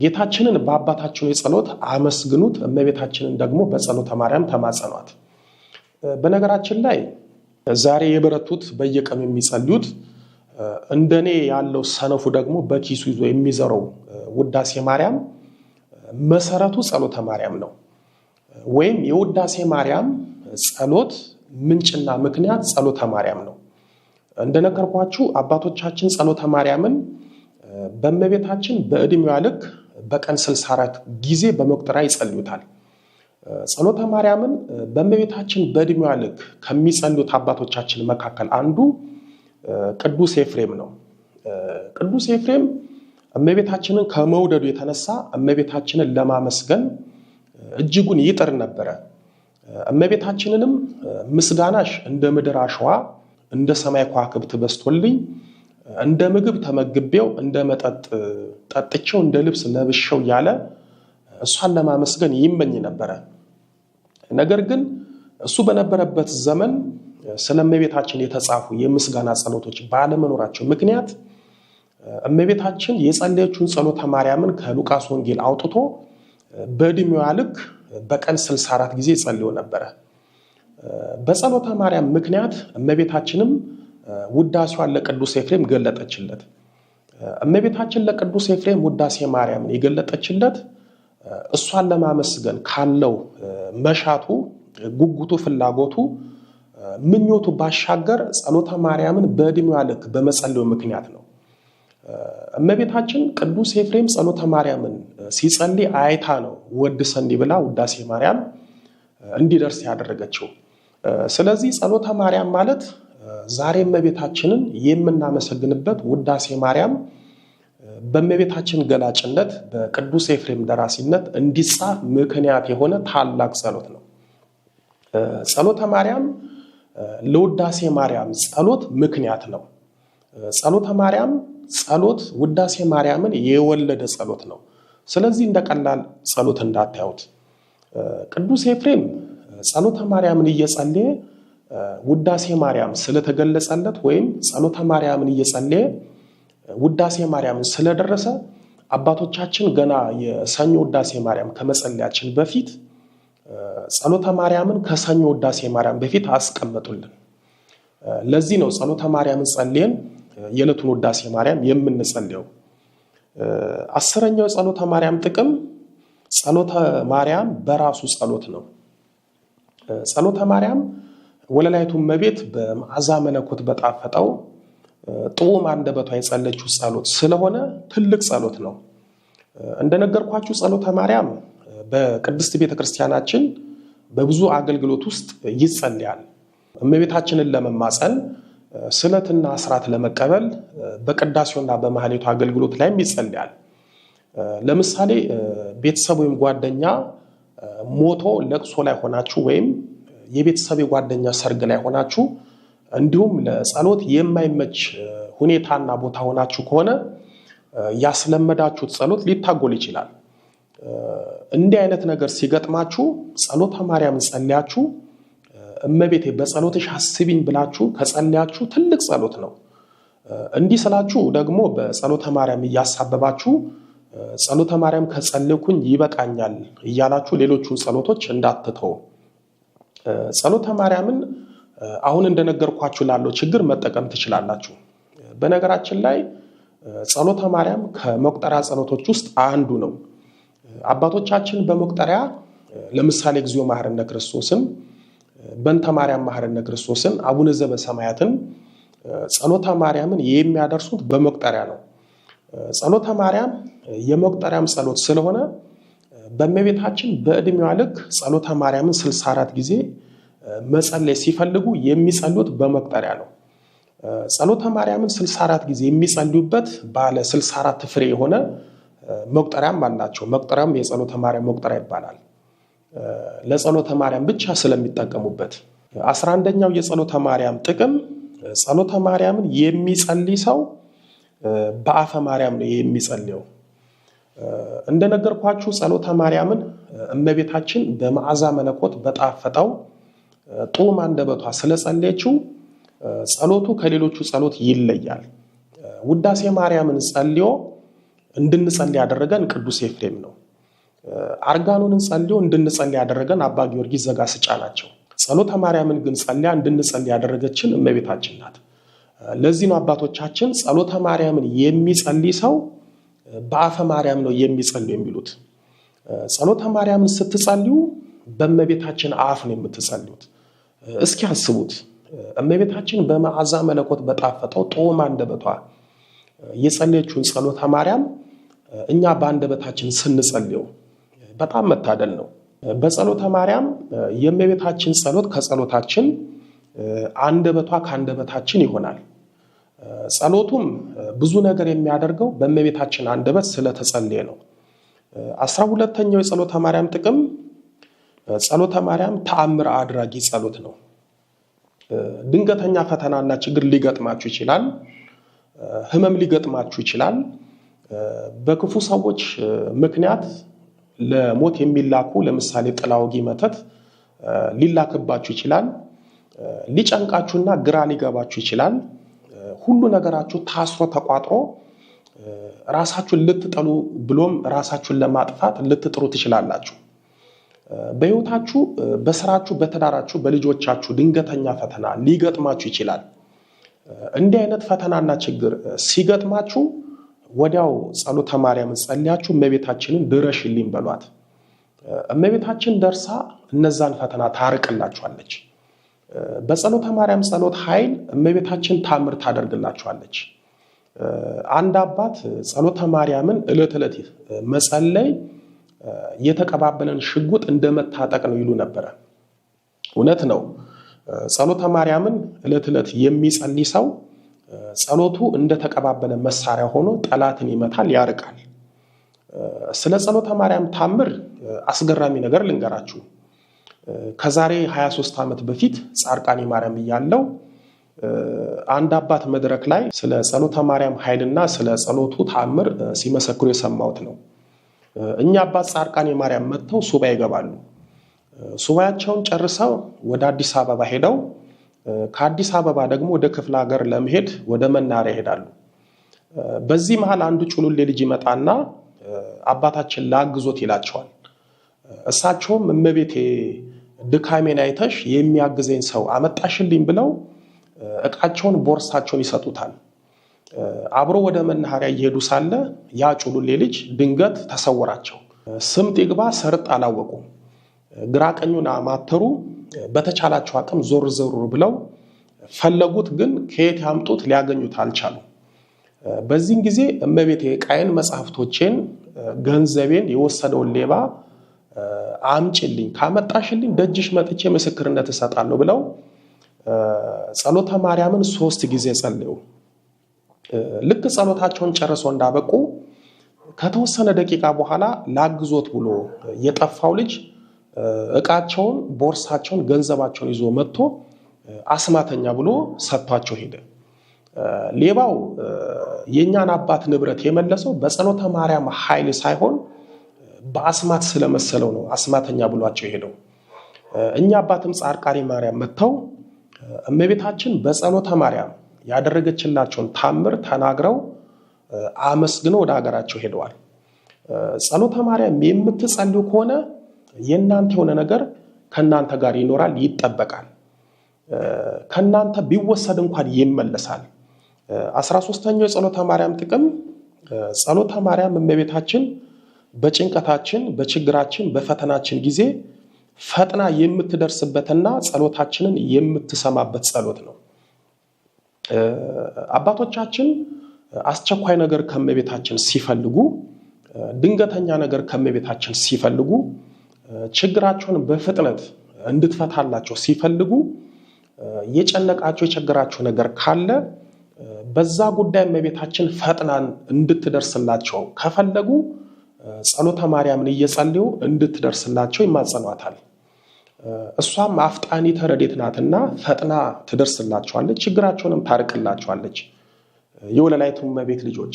ጌታችንን በአባታችን የጸሎት አመስግኑት፣ እመቤታችንን ደግሞ በጸሎተ ማርያም ተማጸኗት። በነገራችን ላይ ዛሬ የበረቱት በየቀኑ የሚጸልዩት እንደኔ ያለው ሰነፉ ደግሞ በኪሱ ይዞ የሚዘረው ውዳሴ ማርያም መሰረቱ ጸሎተ ማርያም ነው። ወይም የውዳሴ ማርያም ጸሎት ምንጭና ምክንያት ጸሎተ ማርያም ነው። እንደነገርኳችሁ አባቶቻችን ጸሎተ ማርያምን በእመቤታችን በእድሜዋ ልክ በቀን 64 ጊዜ በመቁጠሪያ ይጸልዩታል። ጸሎተ ማርያምን በእመቤታችን በእድሜዋ ልክ ከሚጸልዩት አባቶቻችን መካከል አንዱ ቅዱስ ኤፍሬም ነው። ቅዱስ ኤፍሬም እመቤታችንን ከመውደዱ የተነሳ እመቤታችንን ለማመስገን እጅጉን ይጥር ነበረ። እመቤታችንንም ምስጋናሽ እንደ ምድር አሸዋ እንደ ሰማይ ከዋክብት በስቶልኝ እንደ ምግብ ተመግቤው እንደ መጠጥ ጠጥቼው እንደ ልብስ ለብሼው ያለ እሷን ለማመስገን ይመኝ ነበረ። ነገር ግን እሱ በነበረበት ዘመን ስለ እመቤታችን የተጻፉ የምስጋና ጸሎቶች ባለመኖራቸው ምክንያት እመቤታችን የጸለየችውን ጸሎተ ማርያምን ከሉቃስ ወንጌል አውጥቶ በእድሜዋ ልክ በቀን 64 ጊዜ ጸልዮ ነበረ። በጸሎተ ማርያም ምክንያት እመቤታችንም ውዳሴዋን ለቅዱስ ኤፍሬም ገለጠችለት። እመቤታችን ለቅዱስ ኤፍሬም ውዳሴ ማርያምን የገለጠችለት እሷን ለማመስገን ካለው መሻቱ፣ ጉጉቱ፣ ፍላጎቱ፣ ምኞቱ ባሻገር ጸሎተ ማርያምን በእድሜዋ ልክ በመጸለዩ ምክንያት ነው። እመቤታችን ቅዱስ ኤፍሬም ጸሎተ ማርያምን ሲጸልይ አይታ ነው ወድሰኒ ብላ ውዳሴ ማርያም እንዲደርስ ያደረገችው። ስለዚህ ጸሎተ ማርያም ማለት ዛሬ እመቤታችንን የምናመሰግንበት ውዳሴ ማርያም በእመቤታችን ገላጭነት በቅዱስ ኤፍሬም ደራሲነት እንዲጻፍ ምክንያት የሆነ ታላቅ ጸሎት ነው። ጸሎተ ማርያም ለውዳሴ ማርያም ጸሎት ምክንያት ነው። ጸሎተ ማርያም ጸሎት ውዳሴ ማርያምን የወለደ ጸሎት ነው። ስለዚህ እንደቀላል ጸሎት እንዳታዩት። ቅዱስ ኤፍሬም ጸሎተ ማርያምን እየጸለየ ውዳሴ ማርያም ስለተገለጸለት ወይም ጸሎተ ማርያምን እየጸለየ ውዳሴ ማርያምን ስለደረሰ አባቶቻችን ገና የሰኞ ውዳሴ ማርያም ከመጸለያችን በፊት ጸሎተ ማርያምን ከሰኞ ውዳሴ ማርያም በፊት አስቀመጡልን። ለዚህ ነው ጸሎተ ማርያምን ጸልየን የዕለቱን ውዳሴ ማርያም የምንጸልየው። 10ኛው ጸሎተ ማርያም ጥቅም ጸሎተ ማርያም በራሱ ጸሎት ነው። ጸሎተ ማርያም ወለላይቱ እመቤት በመዓዛ መለኮት በጣፈጠው ጥዑም አንደበቷ የጸለየችው ጸሎት ስለሆነ ትልቅ ጸሎት ነው። እንደነገርኳችሁ ጸሎተ ማርያም በቅድስት ቤተክርስቲያናችን በብዙ አገልግሎት ውስጥ ይጸልያል። እመቤታችንን ለመማጸን፣ ስለትና አስራት ለመቀበል በቅዳሴውና በማህሌቱ አገልግሎት ላይም ይጸልያል። ለምሳሌ ቤተሰብ ወይም ጓደኛ ሞቶ ለቅሶ ላይ ሆናችሁ ወይም የቤተሰብ ጓደኛ ሰርግ ላይ ሆናችሁ እንዲሁም ለጸሎት የማይመች ሁኔታና ቦታ ሆናችሁ ከሆነ ያስለመዳችሁት ጸሎት ሊታጎል ይችላል። እንዲህ አይነት ነገር ሲገጥማችሁ ጸሎተ ማርያምን ጸልያችሁ እመቤቴ በጸሎትሽ አስቢኝ ብላችሁ ከጸልያችሁ ትልቅ ጸሎት ነው። እንዲህ ስላችሁ ደግሞ በጸሎተ ማርያም እያሳበባችሁ ጸሎተ ማርያም ከጸለይኩኝ ይበቃኛል እያላችሁ ሌሎቹን ጸሎቶች እንዳትተው። ጸሎተ ማርያምን አሁን እንደነገርኳችሁ ላለው ችግር መጠቀም ትችላላችሁ። በነገራችን ላይ ጸሎተ ማርያም ከመቁጠሪያ ጸሎቶች ውስጥ አንዱ ነው። አባቶቻችን በመቁጠሪያ ለምሳሌ እግዚኦ መሐረነ ክርስቶስን፣ በእንተ ማርያም መሐረነ ክርስቶስን፣ አቡነ ዘበሰማያትን፣ ጸሎተ ማርያምን የሚያደርሱት በመቁጠሪያ ነው። ጸሎተ ማርያም የመቁጠሪያም ጸሎት ስለሆነ በእመቤታችን በእድሜዋ ልክ ጸሎተ ማርያምን 64 ጊዜ መጸለይ ሲፈልጉ የሚጸልዩት በመቁጠሪያ ነው። ጸሎተ ማርያምን 64 ጊዜ የሚጸልዩበት ባለ 64 ፍሬ የሆነ መቁጠሪያም አላቸው። መቁጠሪያም የጸሎተ ማርያም መቁጠሪያ ይባላል። ለጸሎተ ማርያም ብቻ ስለሚጠቀሙበት 11ኛው የጸሎተ ማርያም ጥቅም ጸሎተ ማርያምን የሚጸልይ ሰው በአፈ ማርያም ነው የሚጸልየው። እንደነገርኳችሁ ጸሎተ ማርያምን እመቤታችን በመዓዛ መለኮት በጣፈጠው ጡም አንደበቷ ስለጸለየችው ጸሎቱ ከሌሎቹ ጸሎት ይለያል። ውዳሴ ማርያምን ጸልዮ እንድንጸልይ ያደረገን ቅዱስ ኤፍሬም ነው። አርጋኖንን ጸልዮ እንድንጸልይ ያደረገን አባ ጊዮርጊስ ዘጋስጫ ናቸው። ጸሎተ ማርያምን ግን ጸልያ እንድንጸልይ ያደረገችን እመቤታችን ናት። ለዚህ ነው አባቶቻችን ጸሎተ ማርያምን የሚጸልይ ሰው በአፈ ማርያም ነው የሚጸልዩ የሚሉት። ጸሎተ ማርያምን ስትጸልዩ በእመቤታችን አፍ ነው የምትጸልዩት። እስኪ አስቡት፣ እመቤታችን በመዓዛ መለኮት በጣፈጠው ጡም አንደበቷ የጸለየችውን ጸሎተ ማርያም እኛ በአንደበታችን ስንጸልየው በጣም መታደል ነው። በጸሎተ ማርያም የእመቤታችን ጸሎት ከጸሎታችን፣ አንደበቷ ከአንደበታችን ይሆናል። ጸሎቱም ብዙ ነገር የሚያደርገው በእመቤታችን አንደበት ስለተጸለየ ነው። 12ኛው የጸሎተ ማርያም ጥቅም ጸሎተ ማርያም ተአምር አድራጊ ጸሎት ነው። ድንገተኛ ፈተናና ችግር ሊገጥማችሁ ይችላል። ህመም ሊገጥማችሁ ይችላል። በክፉ ሰዎች ምክንያት ለሞት የሚላኩ ለምሳሌ ጥላ ወጊ መተት ሊላክባችሁ ይችላል። ሊጨንቃችሁና ግራ ሊገባችሁ ይችላል። ሁሉ ነገራችሁ ታስሮ ተቋጥሮ ራሳችሁን ልትጠሉ ብሎም ራሳችሁን ለማጥፋት ልትጥሩ ትችላላችሁ። በህይወታችሁ፣ በስራችሁ፣ በትዳራችሁ፣ በልጆቻችሁ ድንገተኛ ፈተና ሊገጥማችሁ ይችላል። እንዲህ አይነት ፈተናና ችግር ሲገጥማችሁ ወዲያው ጸሎተ ማርያምን ጸልያችሁ እመቤታችንን ድረሽልኝ በሏት። እመቤታችን ደርሳ እነዛን ፈተና ታርቅላችኋለች። በጸሎተ ማርያም ጸሎት ኃይል እመቤታችን ታምር ታደርግላችኋለች። አንድ አባት ጸሎተ ማርያምን ዕለት ዕለት መጸለይ የተቀባበለን ሽጉጥ እንደመታጠቅ ነው ይሉ ነበረ። እውነት ነው። ጸሎተ ማርያምን ዕለት ዕለት የሚጸልይ ሰው ጸሎቱ እንደተቀባበለ መሳሪያ ሆኖ ጠላትን ይመታል፣ ያርቃል። ስለ ጸሎተ ማርያም ታምር አስገራሚ ነገር ልንገራችሁ። ከዛሬ 23 ዓመት በፊት ጻርቃኔ ማርያም እያለው አንድ አባት መድረክ ላይ ስለ ጸሎተ ማርያም ኃይልና ስለ ጸሎቱ ታምር ሲመሰክሩ የሰማሁት ነው። እኛ አባት ጻርቃኔ ማርያም መጥተው ሱባኤ ይገባሉ። ሱባኤያቸውን ጨርሰው ወደ አዲስ አበባ ሄደው ከአዲስ አበባ ደግሞ ወደ ክፍለ ሀገር ለመሄድ ወደ መናሪያ ይሄዳሉ። በዚህ መሃል አንዱ ጩሉሌ ልጅ ይመጣና አባታችን ላግዞት ይላቸዋል። እሳቸውም እመቤቴ ድካሜን አይተሽ የሚያግዘኝ ሰው አመጣሽልኝ ብለው እቃቸውን ቦርሳቸውን ይሰጡታል። አብሮ ወደ መናኸሪያ እየሄዱ ሳለ ያ ጩሉሌ ልጅ ድንገት ተሰወራቸው። ስምጥ ይግባ ሰርጥ አላወቁም። ግራ ቀኙን አማተሩ። በተቻላቸው አቅም ዞር ዞር ብለው ፈለጉት፣ ግን ከየት ያምጡት ሊያገኙት አልቻሉ። በዚህን ጊዜ እመቤቴ ዕቃዬን፣ መጽሐፍቶቼን፣ ገንዘቤን የወሰደውን ሌባ አምጪልኝ፣ ካመጣሽልኝ ደጅሽ መጥቼ ምስክርነት እሰጣለሁ ብለው ጸሎተ ማርያምን 3 ጊዜ ጸለዩ። ልክ ጸሎታቸውን ጨርሰው እንዳበቁ ከተወሰነ ደቂቃ በኋላ ላግዞት ብሎ የጠፋው ልጅ ዕቃቸውን፣ ቦርሳቸውን፣ ገንዘባቸውን ይዞ መጥቶ አስማተኛ ብሎ ሰጥቷቸው ሄደ። ሌባው የኛን አባት ንብረት የመለሰው በጸሎተ ማርያም ኃይል ሳይሆን በአስማት ስለመሰለው ነው አስማተኛ ብሏቸው ሄደው። እኛ አባትም ጻርቃኔ ማርያም መጥተው እመቤታችን በጸሎተ ማርያም ያደረገችላቸውን ታምር ተናግረው አመስግነው ወደ ሀገራቸው ሄደዋል። ጸሎተ ማርያም የምትጸልዩ ከሆነ የናንተ የሆነ ነገር ከናንተ ጋር ይኖራል፣ ይጠበቃል። ከናንተ ቢወሰድ እንኳን ይመለሳል። 13ኛው የጸሎተ ማርያም ጥቅም ጸሎተ ማርያም እመቤታችን በጭንቀታችን፣ በችግራችን፣ በፈተናችን ጊዜ ፈጥና የምትደርስበትና ጸሎታችንን የምትሰማበት ጸሎት ነው። አባቶቻችን አስቸኳይ ነገር ከእመቤታችን ሲፈልጉ፣ ድንገተኛ ነገር ከእመቤታችን ሲፈልጉ፣ ችግራቸውን በፍጥነት እንድትፈታላቸው ሲፈልጉ፣ የጨነቃቸው የቸገራቸው ነገር ካለ በዛ ጉዳይ እመቤታችን ፈጥናን እንድትደርስላቸው ከፈለጉ ጸሎተ ማርያምን እየጸለዩ እንድትደርስላቸው ይማጸኗታል። እሷም አፍጣኒተ ረድኤት ናትና ፈጥና ትደርስላቸዋለች፣ ችግራቸውንም ታርቅላቸዋለች። የወለላይቱ እመቤት ልጆች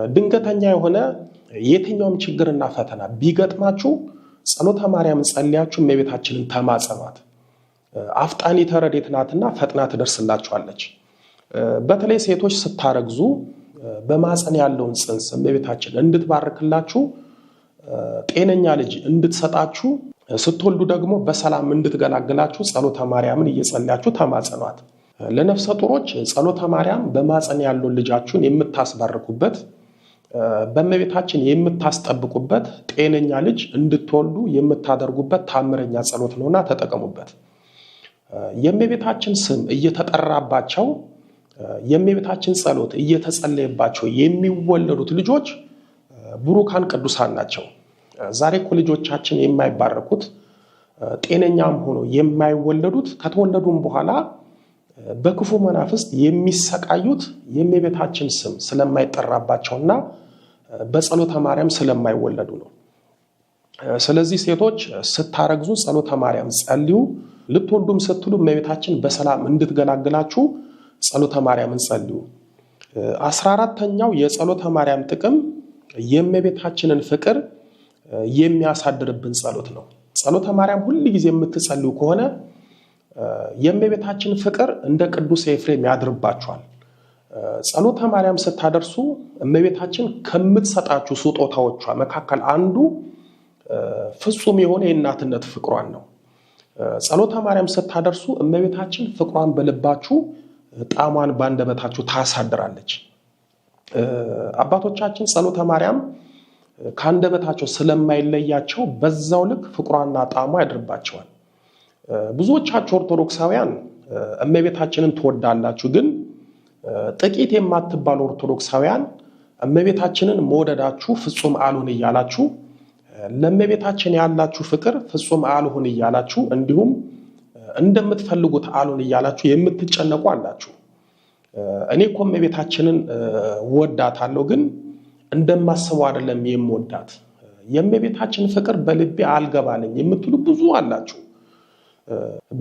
ድንገተኛ የሆነ የትኛውም ችግርና ፈተና ቢገጥማችሁ ጸሎተ ማርያምን ጸልያችሁ እመቤታችንን ተማጸኗት። አፍጣኒተ ረድኤት ናትና ፈጥና ትደርስላቸዋለች። በተለይ ሴቶች ስታረግዙ በማፀን ያለውን ጽንስ እመቤታችን እንድትባርክላችሁ፣ ጤነኛ ልጅ እንድትሰጣችሁ፣ ስትወልዱ ደግሞ በሰላም እንድትገላግላችሁ ጸሎተ ማርያምን እየጸለያችሁ ተማጸኗት። ለነፍሰ ጡሮች ጸሎተ ማርያም በማፀን ያለውን ልጃችሁን የምታስባርኩበት፣ በእመቤታችን የምታስጠብቁበት፣ ጤነኛ ልጅ እንድትወልዱ የምታደርጉበት ታምረኛ ጸሎት ነውና ተጠቀሙበት። የእመቤታችን ስም እየተጠራባቸው የእመቤታችን ጸሎት እየተጸለየባቸው የሚወለዱት ልጆች ብሩካን ቅዱሳን ናቸው። ዛሬ እኮ ልጆቻችን የማይባረኩት ጤነኛም ሆኖ የማይወለዱት ከተወለዱም በኋላ በክፉ መናፍስት የሚሰቃዩት የእመቤታችን ስም ስለማይጠራባቸውና በጸሎተ ማርያም ስለማይወለዱ ነው። ስለዚህ ሴቶች ስታረግዙ ጸሎተ ማርያም ጸልዩ። ልትወልዱም ስትሉ እመቤታችን በሰላም እንድትገላግላችሁ ጸሎተ ማርያምን ጸልዩ። 14ኛው የጸሎተ ማርያም ጥቅም የእመቤታችንን ፍቅር የሚያሳድርብን ጸሎት ነው። ጸሎተ ማርያም ሁል ጊዜ የምትጸልዩ ከሆነ የእመቤታችን ፍቅር እንደ ቅዱስ ኤፍሬም ያድርባችኋል። ጸሎተ ማርያም ስታደርሱ እመቤታችን ከምትሰጣችሁ ስጦታዎቿ መካከል አንዱ ፍጹም የሆነ የእናትነት ፍቅሯን ነው። ጸሎተ ማርያም ስታደርሱ እመቤታችን ፍቅሯን በልባችሁ ጣዕሟን በአንደበታችሁ ታሳድራለች። አባቶቻችን ጸሎተ ማርያም ከአንደበታቸው ስለማይለያቸው በዛው ልክ ፍቅሯና ጣዕሟ ያድርባቸዋል። ብዙዎቻችሁ ኦርቶዶክሳውያን እመቤታችንን ትወዳላችሁ፣ ግን ጥቂት የማትባሉ ኦርቶዶክሳውያን እመቤታችንን መውደዳችሁ ፍጹም አልሆን እያላችሁ፣ ለእመቤታችን ያላችሁ ፍቅር ፍጹም አልሆን እያላችሁ፣ እንዲሁም እንደምትፈልጉት አልሆን እያላችሁ የምትጨነቁ አላችሁ። እኔ እኮ እመቤታችንን ወዳታለሁ፣ ግን እንደማስበው አይደለም የምወዳት፣ የእመቤታችን ፍቅር በልቤ አልገባልኝ የምትሉ ብዙ አላችሁ።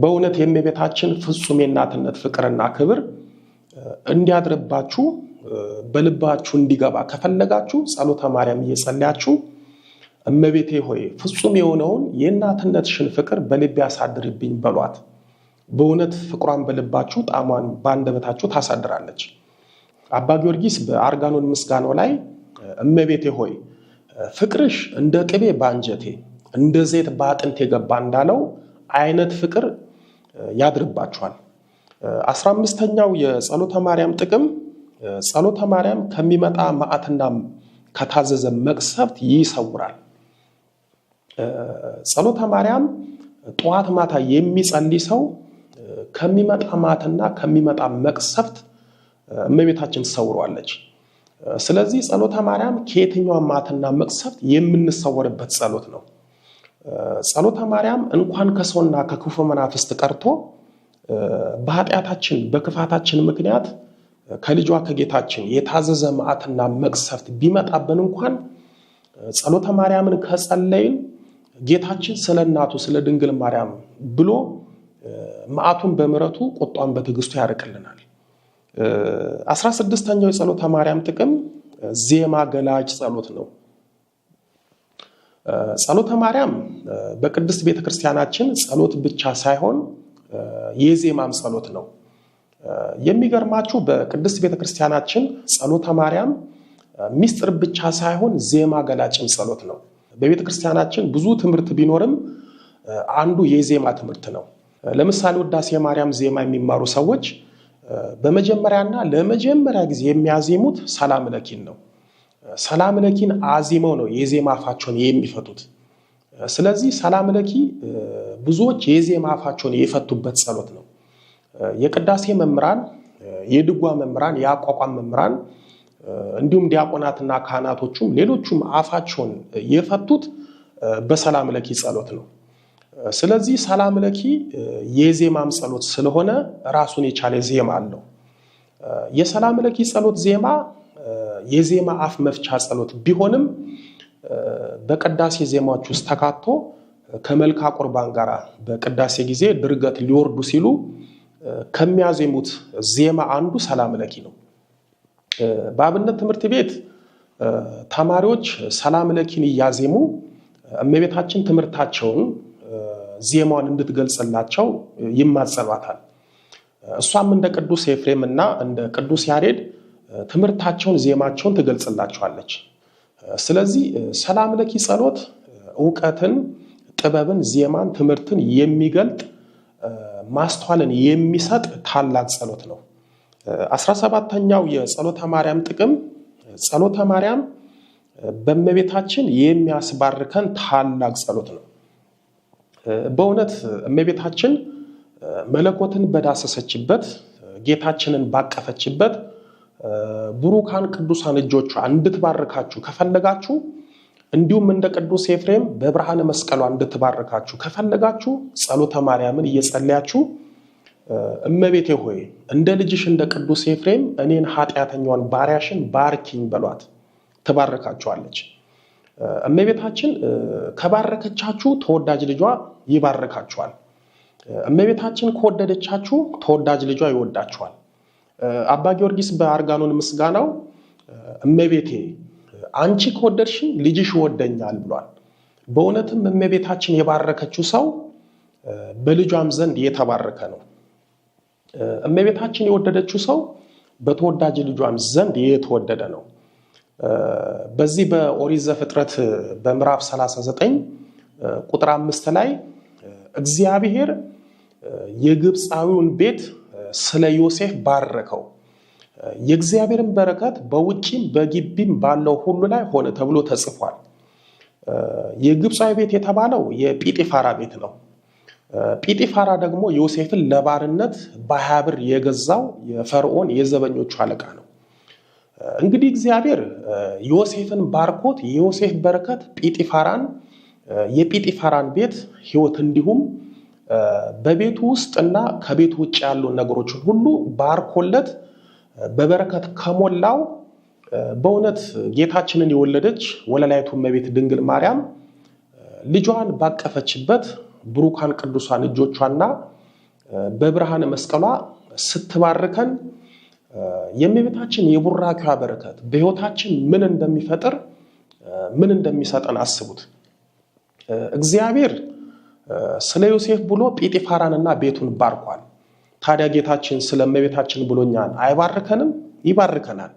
በእውነት የእመቤታችን ፍጹም የእናትነት ፍቅርና ክብር እንዲያድርባችሁ በልባችሁ እንዲገባ ከፈለጋችሁ ጸሎተ ማርያም እየጸለያችሁ እመቤቴ ሆይ ፍጹም የሆነውን የእናትነትሽን ፍቅር በልቤ ያሳድርብኝ በሏት። በእውነት ፍቅሯን በልባችሁ ጣዕሟን በአንደበታችሁ ታሳድራለች። አባ ጊዮርጊስ በአርጋኖን ምስጋናው ላይ እመቤቴ ሆይ ፍቅርሽ እንደ ቅቤ በአንጀቴ እንደ ዘይት በአጥንት የገባ እንዳለው አይነት ፍቅር ያድርባችኋል። 15ኛው የጸሎተ ማርያም ጥቅም ጸሎተ ማርያም ከሚመጣ መዓትና ከታዘዘ መቅሰፍት ይሰውራል። ጸሎተ ማርያም ጠዋት ማታ የሚጸልይ ሰው ከሚመጣ መዓትና ከሚመጣ መቅሰፍት እመቤታችን ትሰውረዋለች። ስለዚህ ጸሎተ ማርያም ከየትኛው መዓትና መቅሰፍት የምንሰወርበት ጸሎት ነው። ጸሎተ ማርያም እንኳን ከሰውና ከክፉ መናፍስት ቀርቶ በኃጢአታችን በክፋታችን ምክንያት ከልጇ ከጌታችን የታዘዘ መዓትና መቅሰፍት ቢመጣብን እንኳን ጸሎተ ማርያምን ከጸለይን ጌታችን ስለ እናቱ ስለ ድንግል ማርያም ብሎ መዓቱን በምሕረቱ ቁጣውን በትዕግስቱ ያርቅልናል። 16ኛው የጸሎተ ማርያም ጥቅም ዜማ ገላጭ ጸሎት ነው። ጸሎተ ማርያም በቅድስት ቤተክርስቲያናችን ጸሎት ብቻ ሳይሆን የዜማም ጸሎት ነው። የሚገርማችሁ በቅድስት ቤተክርስቲያናችን ጸሎተ ማርያም ሚስጥር ብቻ ሳይሆን ዜማ ገላጭም ጸሎት ነው። በቤተክርስቲያናችን ብዙ ትምህርት ቢኖርም አንዱ የዜማ ትምህርት ነው። ለምሳሌ ውዳሴ ማርያም ዜማ የሚማሩ ሰዎች በመጀመሪያና ለመጀመሪያ ጊዜ የሚያዜሙት ሰላም ለኪን ነው። ሰላም ለኪን አዚመው ነው የዜማ አፋቸውን የሚፈቱት። ስለዚህ ሰላም ለኪ ብዙዎች የዜማ አፋቸውን የፈቱበት ጸሎት ነው። የቅዳሴ መምህራን፣ የድጓ መምህራን፣ የአቋቋም መምህራን እንዲሁም ዲያቆናትና ካህናቶቹም ሌሎቹም አፋቸውን የፈቱት በሰላም ለኪ ጸሎት ነው። ስለዚህ ሰላም ለኪ የዜማም ጸሎት ስለሆነ ራሱን የቻለ ዜማ አለው። የሰላም ለኪ ጸሎት ዜማ የዜማ አፍ መፍቻ ጸሎት ቢሆንም በቅዳሴ ዜማዎች ውስጥ ተካቶ ከመልካ ቁርባን ጋር በቅዳሴ ጊዜ ድርገት ሊወርዱ ሲሉ ከሚያዜሙት ዜማ አንዱ ሰላም ለኪ ነው። በአብነት ትምህርት ቤት ተማሪዎች ሰላም ለኪን እያዜሙ እመቤታችን ትምህርታቸውን ዜማውን እንድትገልጽላቸው ይማጸኗታል። እሷም እንደ ቅዱስ ኤፍሬም እና እንደ ቅዱስ ያሬድ ትምህርታቸውን ዜማቸውን ትገልጽላቸዋለች። ስለዚህ ሰላም ለኪ ጸሎት ዕውቀትን፣ ጥበብን፣ ዜማን፣ ትምህርትን የሚገልጥ ማስተዋልን የሚሰጥ ታላቅ ጸሎት ነው። 17ኛው የጸሎተ ማርያም ጥቅም ጸሎተ ማርያም በእመቤታችን የሚያስባርከን ታላቅ ጸሎት ነው። በእውነት እመቤታችን መለኮትን በዳሰሰችበት ጌታችንን ባቀፈችበት ብሩካን ቅዱሳን እጆቿ እንድትባርካችሁ ከፈለጋችሁ እንዲሁም እንደ ቅዱስ ኤፍሬም በብርሃነ መስቀሏ እንድትባርካችሁ ከፈለጋችሁ ጸሎተ ማርያምን እየጸለያችሁ እመቤቴ ሆይ እንደ ልጅሽ እንደ ቅዱስ ኤፍሬም እኔን ኃጢአተኛዋን ባሪያሽን ባርኪኝ በሏት፣ ትባርካችኋለች። እመቤታችን ከባረከቻችሁ ተወዳጅ ልጇ ይባርካችኋል። እመቤታችን ከወደደቻችሁ ተወዳጅ ልጇ ይወዳችኋል። አባ ጊዮርጊስ በአርጋኖን ምስጋናው እመቤቴ አንቺ ከወደድሽኝ ልጅሽ ይወደኛል ብሏል። በእውነትም እመቤታችን የባረከችው ሰው በልጇም ዘንድ የተባረከ ነው። እመቤታችን የወደደችው ሰው በተወዳጅ ልጇም ዘንድ የተወደደ ነው። በዚህ በኦሪት ዘፍጥረት በምዕራፍ 39 ቁጥር 5 ላይ እግዚአብሔር የግብፃዊውን ቤት ስለ ዮሴፍ ባረከው፣ የእግዚአብሔርን በረከት በውጪም በግቢም ባለው ሁሉ ላይ ሆነ ተብሎ ተጽፏል። የግብፃዊ ቤት የተባለው የጲጢፋራ ቤት ነው። ጲጢፋራ ደግሞ ዮሴፍን ለባርነት በ20 ብር የገዛው የፈርዖን የዘበኞቹ አለቃ ነው። እንግዲህ እግዚአብሔር ዮሴፍን ባርኮት የዮሴፍ በረከት ጲጢፋራን የጲጢፋራን ቤት ሕይወት እንዲሁም በቤቱ ውስጥና ከቤቱ ውጭ ያሉ ነገሮችን ሁሉ ባርኮለት በበረከት ከሞላው በእውነት ጌታችንን የወለደች ወለላይቱ እመቤት ድንግል ማርያም ልጇን ባቀፈችበት ብሩካን ቅዱሳን እጆቿና በብርሃነ መስቀሏ ስትባርከን የእመቤታችን የቡራኪዋ በረከት በሕይወታችን ምን እንደሚፈጥር ምን እንደሚሰጠን አስቡት። እግዚአብሔር ስለ ዮሴፍ ብሎ ጲጢፋራንና ቤቱን ባርኳል። ታዲያ ጌታችን ስለ እመቤታችን ብሎኛል አይባርከንም? ይባርከናል።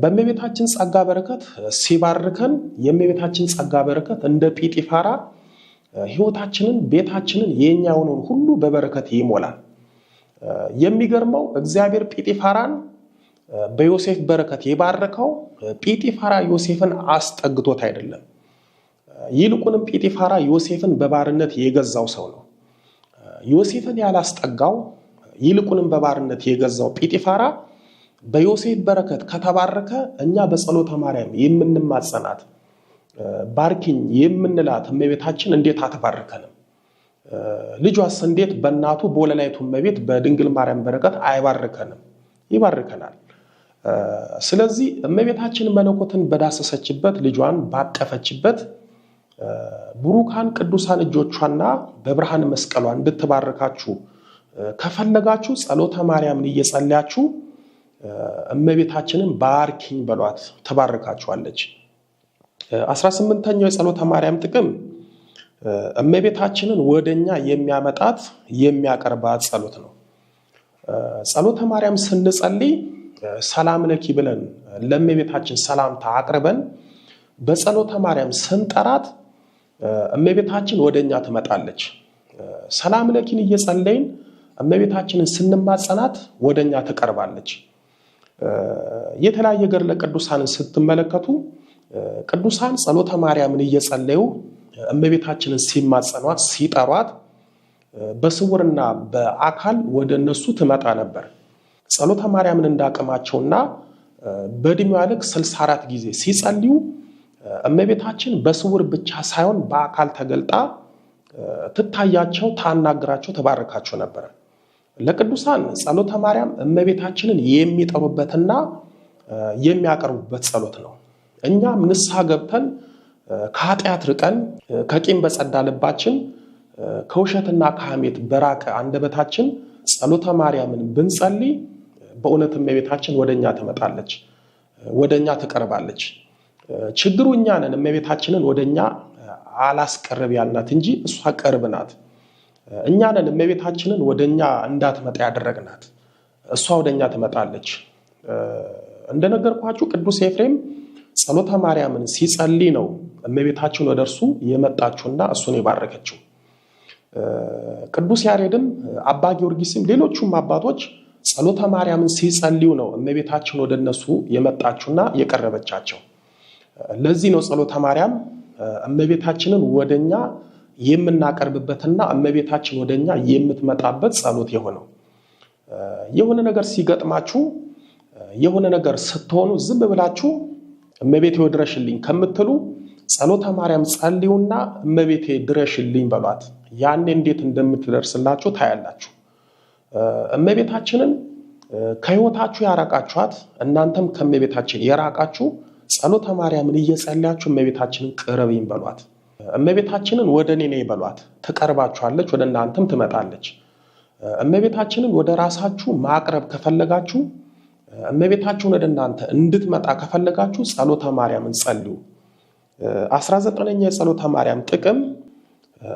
በእመቤታችን ጸጋ በረከት ሲባርከን የእመቤታችን ጸጋ በረከት እንደ ጲጢፋራ ሕይወታችንን፣ ቤታችንን፣ የኛ የሆነውን ሁሉ በበረከት ይሞላል። የሚገርመው እግዚአብሔር ጲጢፋራን በዮሴፍ በረከት የባረከው ጲጢፋራ ዮሴፍን አስጠግቶት አይደለም። ይልቁንም ጲጢፋራ ዮሴፍን በባርነት የገዛው ሰው ነው። ዮሴፍን ያላስጠጋው ይልቁንም በባርነት የገዛው ጲጢፋራ በዮሴፍ በረከት ከተባረከ እኛ በጸሎተ ማርያም የምንማጸናት ባርኪኝ የምንላት እመቤታችን እንዴት አትባርከንም? ልጇስ እንዴት በእናቱ በወለላይቱ እመቤት በድንግል ማርያም በረከት አይባርከንም? ይባርከናል። ስለዚህ እመቤታችን መለኮትን በዳሰሰችበት ልጇን ባቀፈችበት ብሩካን ቅዱሳን እጆቿና በብርሃን መስቀሏ እንድትባርካችሁ ከፈለጋችሁ ጸሎተ ማርያምን እየጸለያችሁ እመቤታችንን ባርኪኝ በሏት፣ ትባርካችኋለች። 18ኛው የጸሎተ ማርያም ጥቅም እመቤታችንን ወደኛ የሚያመጣት የሚያቀርባት ጸሎት ነው። ጸሎተ ማርያም ስንጸልይ ሰላም ለኪ ብለን ለእመቤታችን ሰላምታ አቅርበን በጸሎተ ማርያም ስንጠራት እመቤታችን ወደኛ ትመጣለች። ሰላም ለኪን እየጸለይን እመቤታችንን ስንማጸናት ወደኛ ትቀርባለች። የተለያየ ገድለ ቅዱሳንን ስትመለከቱ ቅዱሳን ጸሎተ ማርያምን እየጸለዩ እመቤታችንን ሲማጸኗት ሲጠሯት በስውርና በአካል ወደ እነሱ ትመጣ ነበር። ጸሎተ ማርያምን እንዳቅማቸውና በዕድሜዋ ልክ 64 ጊዜ ሲጸልዩ እመቤታችን በስውር ብቻ ሳይሆን በአካል ተገልጣ ትታያቸው፣ ታናግራቸው፣ ተባረካቸው ነበር። ለቅዱሳን ጸሎተ ማርያም እመቤታችንን የሚጠሩበትና የሚያቀርቡበት ጸሎት ነው። እኛም ንስሐ ገብተን ከኃጢአት ርቀን ከቂም በጸዳ ልባችን ከውሸትና ከሐሜት በራቀ አንደበታችን ጸሎተ ማርያምን ብንጸልይ በእውነት እመቤታችን ወደኛ ትመጣለች፣ ወደኛ ትቀርባለች። ችግሩ እኛ ነን እመቤታችንን ወደኛ አላስቀርብ ያልናት እንጂ እሷ ቅርብ ናት። እኛ ነን እመቤታችንን ወደኛ እንዳትመጣ ያደረግናት፣ እሷ ወደኛ ትመጣለች። እንደነገርኳችሁ ቅዱስ ኤፍሬም ጸሎተ ማርያምን ሲጸልይ ነው እመቤታችን ወደ እርሱ የመጣችውና እሱን የባረከችው። ቅዱስ ያሬድም አባ ጊዮርጊስም ሌሎቹም አባቶች ጸሎተ ማርያምን ሲጸልዩ ነው እመቤታችን ወደ እነሱ የመጣችውና የቀረበቻቸው። ለዚህ ነው ጸሎተ ማርያም እመቤታችንን ወደኛ የምናቀርብበትና እመቤታችን ወደኛ የምትመጣበት ጸሎት የሆነው። የሆነ ነገር ሲገጥማችሁ የሆነ ነገር ስትሆኑ ዝም ብላችሁ እመቤቴ ድረሽልኝ ከምትሉ ጸሎተ ማርያም ጸልዩና እመቤቴ ድረሽልኝ በሏት። ያኔ እንዴት እንደምትደርስላችሁ ታያላችሁ። እመቤታችንን ከህይወታችሁ ያራቃችኋት እናንተም ከእመቤታችን የራቃችሁ ጸሎተ ማርያምን እየጸለያችሁ እመቤታችንን ቅረብኝ በሏት። እመቤታችንን ወደ እኔ ነይ በሏት። ትቀርባችኋለች፣ ወደ እናንተም ትመጣለች። እመቤታችንን ወደ ራሳችሁ ማቅረብ ከፈለጋችሁ፣ እመቤታችሁን ወደ እናንተ እንድትመጣ ከፈለጋችሁ ጸሎተ ማርያምን ጸልዩ። 19ኛ የጸሎተ ማርያም ጥቅም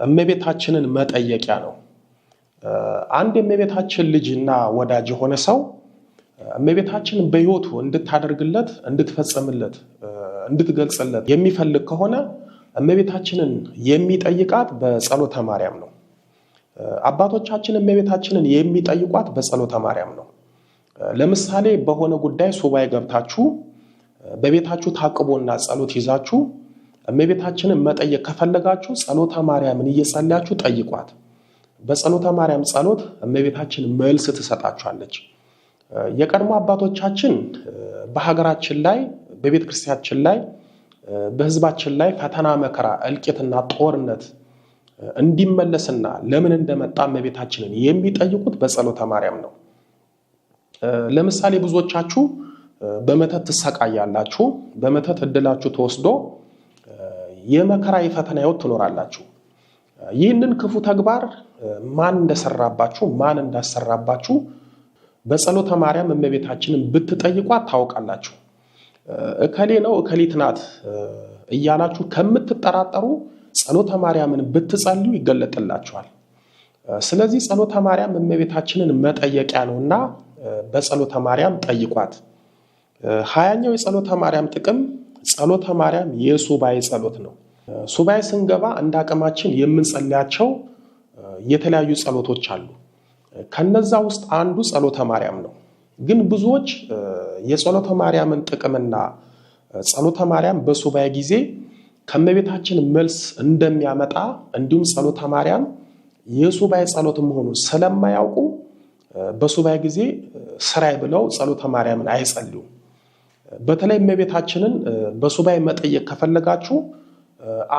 እመቤታችንን መጠየቂያ ነው። አንድ የእመቤታችን ልጅና ወዳጅ የሆነ ሰው እመቤታችንን በህይወቱ እንድታደርግለት፣ እንድትፈጽምለት፣ እንድትገልጽለት የሚፈልግ ከሆነ እመቤታችንን የሚጠይቃት በጸሎተ ማርያም ነው። አባቶቻችን እመቤታችንን የሚጠይቋት በጸሎተ ማርያም ነው። ለምሳሌ በሆነ ጉዳይ ሱባኤ ገብታችሁ በቤታችሁ ታቅቦና ጸሎት ይዛችሁ እመቤታችንን መጠየቅ ከፈለጋችሁ ጸሎተ ማርያምን እየጸለያችሁ ጠይቋት። በጸሎተ ማርያም ጸሎት እመቤታችን መልስ ትሰጣችኋለች። የቀድሞ አባቶቻችን በሀገራችን ላይ በቤተ ክርስቲያናችን ላይ በህዝባችን ላይ ፈተና፣ መከራ፣ እልቂትና ጦርነት እንዲመለስና ለምን እንደመጣ እመቤታችንን የሚጠይቁት በጸሎተ ማርያም ነው። ለምሳሌ ብዙዎቻችሁ በመተት ትሰቃያላችሁ። በመተት እድላችሁ ተወስዶ የመከራ የፈተና ህይወት ትኖራላችሁ። ይህንን ክፉ ተግባር ማን እንደሰራባችሁ ማን እንዳሰራባችሁ በጸሎተ ማርያም እመቤታችንን ብትጠይቋት ታውቃላችሁ። እከሌ ነው እከሊት ናት እያላችሁ ከምትጠራጠሩ ጸሎተ ማርያምን ብትጸልዩ ይገለጥላችኋል። ስለዚህ ጸሎተ ማርያም እመቤታችንን መጠየቂያ ነውና በጸሎተ ማርያም ጠይቋት። 20ኛው የጸሎተ ማርያም ጥቅም ጸሎተ ማርያም የሱባኤ ጸሎት ነው። ሱባኤ ስንገባ እንደ አቅማችን የምንጸልያቸው የተለያዩ ጸሎቶች አሉ። ከነዛ ውስጥ አንዱ ጸሎተ ማርያም ነው። ግን ብዙዎች የጸሎተ ማርያምን ጥቅምና ጸሎተ ማርያም በሱባኤ ጊዜ ከእመቤታችን መልስ እንደሚያመጣ እንዲሁም ጸሎተ ማርያም የሱባኤ ጸሎት መሆኑን ስለማያውቁ በሱባኤ ጊዜ ስራይ ብለው ጸሎተ ማርያምን አይጸልዩም። በተለይ እመቤታችንን በሱባኤ መጠየቅ ከፈለጋችሁ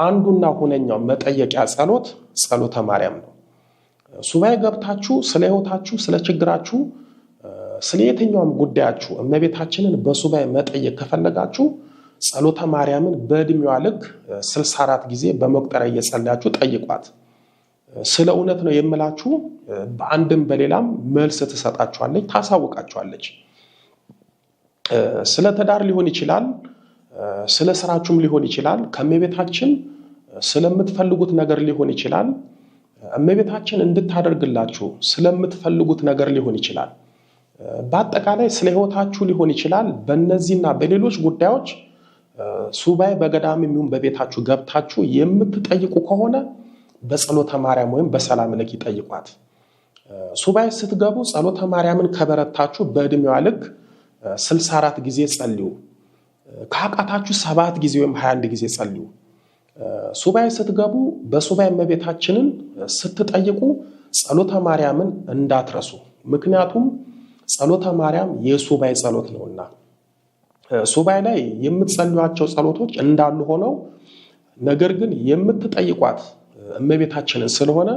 አንዱና ሁነኛው መጠየቂያ ጸሎት ጸሎተ ማርያም ነው። ሱባኤ ገብታችሁ ስለ ህይወታችሁ፣ ስለ ችግራችሁ፣ ስለ የትኛውም ጉዳያችሁ እመቤታችንን በሱባኤ መጠየቅ ከፈለጋችሁ ጸሎተ ማርያምን በዕድሜዋ ልክ 64 ጊዜ በመቁጠሪያ እየጸለያችሁ ጠይቋት። ስለ እውነት ነው የምላችሁ፣ በአንድም በሌላም መልስ ትሰጣችኋለች፣ ታሳውቃችኋለች። ስለ ትዳር ሊሆን ይችላል፣ ስለ ስራችሁም ሊሆን ይችላል፣ ከእመቤታችን ስለምትፈልጉት ነገር ሊሆን ይችላል፣ እመቤታችን እንድታደርግላችሁ ስለምትፈልጉት ነገር ሊሆን ይችላል። በአጠቃላይ ስለ ህይወታችሁ ሊሆን ይችላል። በእነዚህና በሌሎች ጉዳዮች ሱባኤ በገዳም የሚሆን በቤታችሁ ገብታችሁ የምትጠይቁ ከሆነ በጸሎተ ማርያም ወይም በሰላም ለኪ ጠይቋት። ሱባኤ ስትገቡ ጸሎተ ማርያምን ከበረታችሁ በእድሜዋ ልክ 64 ጊዜ ጸልዩ። ካቃታችሁ 7 ጊዜ ወይም 21 ጊዜ ጸልዩ። ሱባኤ ስትገቡ በሱባኤ እመቤታችንን ስትጠይቁ ጸሎተ ማርያምን እንዳትረሱ። ምክንያቱም ጸሎተ ማርያም የሱባኤ ጸሎት ነውና። ሱባኤ ላይ የምትጸልዩአቸው ጸሎቶች እንዳሉ ሆነው ነገር ግን የምትጠይቋት እመቤታችንን ስለሆነ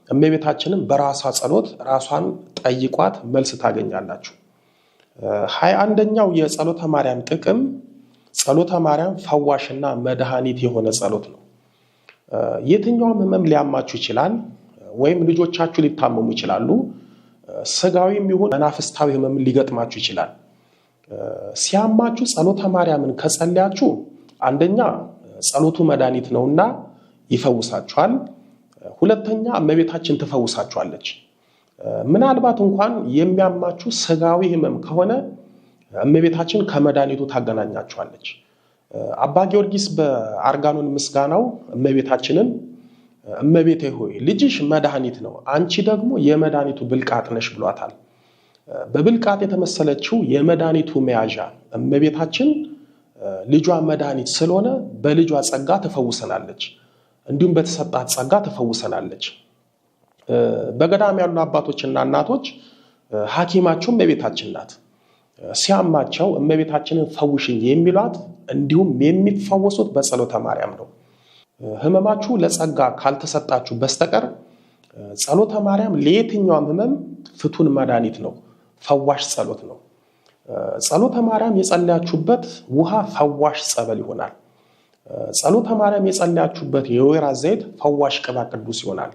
እመቤታችንን በራሷ ጸሎት ራሷን ጠይቋት መልስ ታገኛላችሁ። 21ኛው የጸሎተ ማርያም ጥቅም ጸሎተ ማርያም ፈዋሽና መድኃኒት የሆነ ጸሎት ነው። የትኛውም ህመም ሊያማችሁ ይችላል፣ ወይም ልጆቻችሁ ሊታመሙ ይችላሉ። ስጋዊም ይሁን መናፍስታዊ ህመም ሊገጥማችሁ ይችላል። ሲያማችሁ ጸሎተ ማርያምን ከጸለያችሁ አንደኛ ጸሎቱ መድኃኒት ነውና ይፈውሳችኋል። ሁለተኛ እመቤታችን ትፈውሳችኋለች። ምናልባት እንኳን የሚያማችሁ ስጋዊ ህመም ከሆነ እመቤታችን ከመድኃኒቱ ታገናኛችኋለች። አባ ጊዮርጊስ በአርጋኖን ምስጋናው እመቤታችንን እመቤቴ ሆይ ልጅሽ መድኃኒት ነው፣ አንቺ ደግሞ የመድኃኒቱ ብልቃጥ ነሽ ብሏታል። በብልቃጥ የተመሰለችው የመድኃኒቱ መያዣ እመቤታችን ልጇ መድኃኒት ስለሆነ በልጇ ጸጋ ትፈውሰናለች፣ እንዲሁም በተሰጣት ጸጋ ትፈውሰናለች። በገዳም ያሉ አባቶችና እናቶች ሐኪማቸው እመቤታችን ናት። ሲያማቸው እመቤታችንን ፈውሽኝ የሚሏት እንዲሁም የሚፈወሱት በጸሎተ ማርያም ነው። ህመማችሁ ለጸጋ ካልተሰጣችሁ በስተቀር ጸሎተ ማርያም ለየትኛውም ህመም ፍቱን መድኃኒት ነው፣ ፈዋሽ ጸሎት ነው። ጸሎተ ማርያም የጸለያችሁበት ውሃ ፈዋሽ ጸበል ይሆናል። ጸሎተ ማርያም የጸለያችሁበት የወይራ ዘይት ፈዋሽ ቅባ ቅዱስ ይሆናል።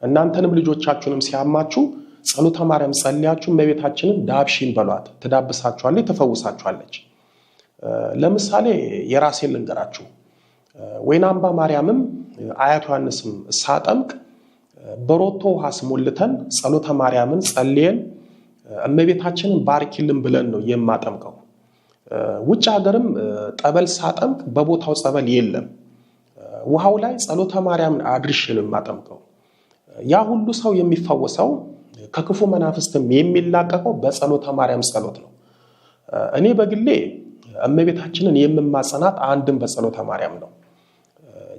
እናንተንም ልጆቻችሁንም ሲያማችሁ ጸሎተ ማርያም ጸልያችሁ እመቤታችንን ዳብሽን በሏት፣ ትዳብሳችኋለች፣ ትፈውሳችኋለች። ለምሳሌ የራሴን ልንገራችሁ። ወይን አምባ ማርያምም አያቱ ዮሐንስም ሳጠምቅ በሮቶ ውሃ ስሞልተን ጸሎተ ማርያምን ጸልየን እመቤታችንን ባርኪልን ብለን ነው የማጠምቀው። ውጭ ሀገርም ጠበል ሳጠምቅ በቦታው ጸበል የለም፣ ውሃው ላይ ጸሎተ ማርያምን አድርሼ ነው የማጠምቀው። ያ ሁሉ ሰው የሚፈወሰው ከክፉ መናፍስትም የሚላቀቀው በጸሎተ ማርያም ጸሎት ነው። እኔ በግሌ እመቤታችንን የምማጸናት አንድም በጸሎተ ማርያም ነው።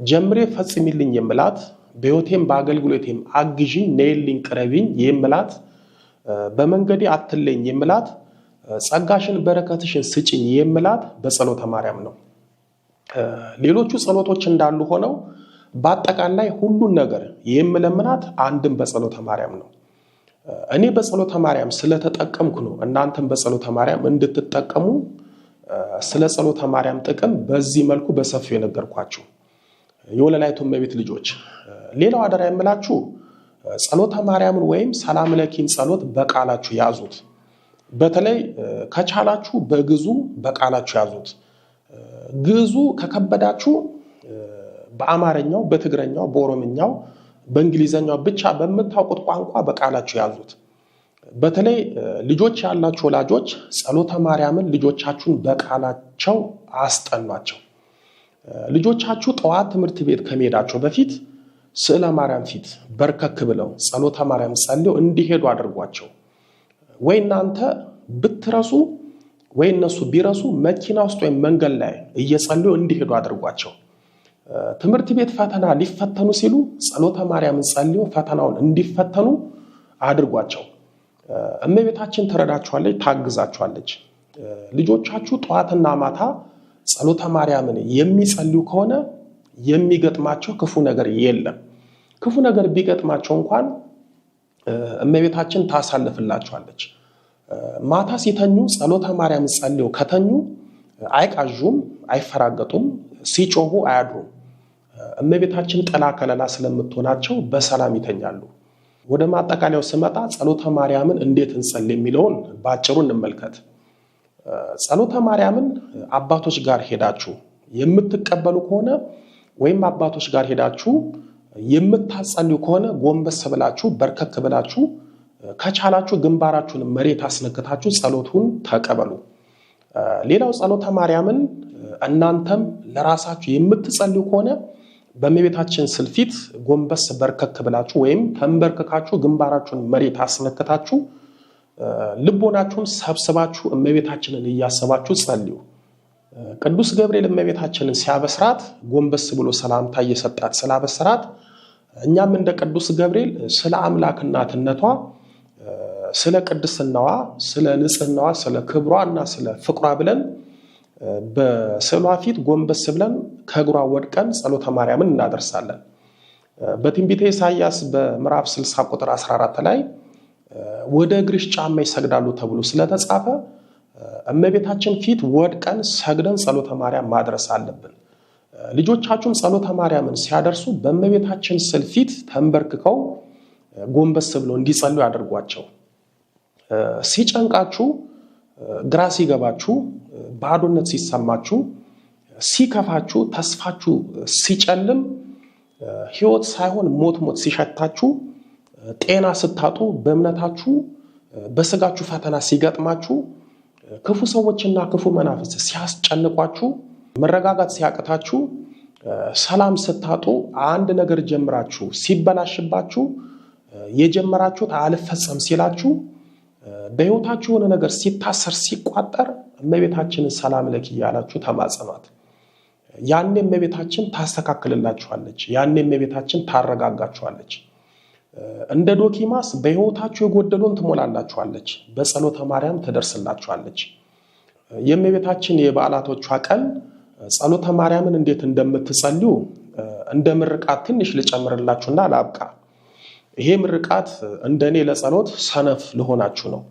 ጀምሬ ፈጽሚልኝ የምላት፣ በሕይወቴም በአገልግሎቴም አግዢኝ ነይልኝ ቅረቢኝ የምላት፣ በመንገዴ አትለኝ የምላት፣ ጸጋሽን በረከትሽን ስጭኝ የምላት በጸሎተ ማርያም ነው። ሌሎቹ ጸሎቶች እንዳሉ ሆነው በአጠቃላይ ሁሉን ነገር የምለምናት አንድም በጸሎተ ማርያም ነው። እኔ በጸሎተ ማርያም ስለተጠቀምኩ ነው እናንተም በጸሎተ ማርያም እንድትጠቀሙ ስለ ጸሎተ ማርያም ጥቅም በዚህ መልኩ በሰፊው የነገርኳችሁ። የወለላይቱ እመቤት ልጆች፣ ሌላው አደራ የምላችሁ ጸሎተ ማርያምን ወይም ሰላም ለኪን ጸሎት በቃላችሁ ያዙት። በተለይ ከቻላችሁ በግዙ በቃላችሁ ያዙት። ግዙ ከከበዳችሁ በአማርኛው፣ በትግረኛው፣ በኦሮምኛው፣ በእንግሊዘኛው ብቻ በምታውቁት ቋንቋ በቃላችሁ ያዙት። በተለይ ልጆች ያላችሁ ወላጆች ጸሎተ ማርያምን ልጆቻችሁን በቃላቸው አስጠኗቸው። ልጆቻችሁ ጠዋት ትምህርት ቤት ከመሄዳቸው በፊት ስዕለ ማርያም ፊት በርከክ ብለው ጸሎተ ማርያም ጸልየው እንዲሄዱ አድርጓቸው። ወይ እናንተ ብትረሱ ወይ እነሱ ቢረሱ መኪና ውስጥ ወይም መንገድ ላይ እየጸልዩ እንዲሄዱ አድርጓቸው። ትምህርት ቤት ፈተና ሊፈተኑ ሲሉ ጸሎተ ማርያምን ጸልየው ፈተናውን እንዲፈተኑ አድርጓቸው። እመቤታችን ትረዳችኋለች፣ ታግዛችኋለች። ልጆቻችሁ ጠዋትና ማታ ጸሎተ ማርያምን የሚጸልዩ ከሆነ የሚገጥማቸው ክፉ ነገር የለም። ክፉ ነገር ቢገጥማቸው እንኳን እመቤታችን ታሳልፍላችኋለች። ማታ ሲተኙ ጸሎተ ማርያም ጸልየው ከተኙ አይቃዡም፣ አይፈራገጡም፣ ሲጮሁ አያድሩም። እመቤታችን ጥላ ከለላ ስለምትሆናቸው በሰላም ይተኛሉ። ወደ ማጠቃለያው ስመጣ ጸሎተ ማርያምን እንዴት እንጸልይ የሚለውን ባጭሩ እንመልከት። ጸሎተ ማርያምን አባቶች ጋር ሄዳችሁ የምትቀበሉ ከሆነ ወይም አባቶች ጋር ሄዳችሁ የምታጸልዩ ከሆነ ጎንበስ ብላችሁ በርከክ ብላችሁ ከቻላችሁ ግንባራችሁን መሬት አስነክታችሁ ጸሎቱን ተቀበሉ። ሌላው ጸሎተ ማርያምን እናንተም ለራሳችሁ የምትጸልዩ ከሆነ በእመቤታችን ስልፊት ጎንበስ በርከክ ብላችሁ ወይም ተንበርክካችሁ ግንባራችሁን መሬት አስነክታችሁ ልቦናችሁን ሰብስባችሁ እመቤታችንን እያሰባችሁ ጸልዩ። ቅዱስ ገብርኤል እመቤታችንን ሲያበስራት ጎንበስ ብሎ ሰላምታ እየሰጣት ስላበስራት እኛም እንደ ቅዱስ ገብርኤል ስለ አምላክ እናትነቷ፣ ስለ ቅድስናዋ፣ ስለ ንጽህናዋ፣ ስለ ክብሯና ስለ ፍቅሯ ብለን በስዕሏ ፊት ጎንበስ ብለን ከእግሯ ወድቀን ጸሎተ ማርያምን እናደርሳለን። በትንቢተ ኢሳይያስ በምዕራፍ 60 ቁጥር 14 ላይ ወደ እግርሽ ጫማ ይሰግዳሉ ተብሎ ስለተጻፈ እመቤታችን ፊት ወድቀን ሰግደን ጸሎተ ማርያም ማድረስ አለብን። ልጆቻችሁም ጸሎተ ማርያምን ሲያደርሱ በእመቤታችን ስዕል ፊት ተንበርክከው ጎንበስ ብለው እንዲጸልዩ ያደርጓቸው። ሲጨንቃችሁ፣ ግራ ሲገባችሁ፣ ባዶነት ሲሰማችሁ፣ ሲከፋችሁ፣ ተስፋችሁ ሲጨልም፣ ሕይወት ሳይሆን ሞት ሲሸታችሁ፣ ጤና ስታጡ፣ በእምነታችሁ በስጋችሁ ፈተና ሲገጥማችሁ፣ ክፉ ሰዎችና ክፉ መናፍስት ሲያስጨንቋችሁ፣ መረጋጋት ሲያቅታችሁ፣ ሰላም ስታጡ፣ አንድ ነገር ጀምራችሁ ሲበላሽባችሁ፣ የጀመራችሁት አልፈጸም ሲላችሁ፣ በሕይወታችሁ የሆነ ነገር ሲታሰር ሲቋጠር እመቤታችንን ሰላም ለኪ እያላችሁ ተማጸኗት። ያኔ እመቤታችን ታስተካክልላችኋለች። ያኔ እመቤታችን ታረጋጋችኋለች። እንደ ዶኪማስ በሕይወታችሁ የጎደሉን ትሞላላችኋለች። በጸሎተ ማርያም ትደርስላችኋለች። የእመቤታችን የበዓላቶቿ ቀን ጸሎተ ማርያምን እንዴት እንደምትጸልዩ እንደ ምርቃት ትንሽ ልጨምርላችሁና ላብቃ። ይሄ ምርቃት እንደኔ ለጸሎት ሰነፍ ለሆናችሁ ነው።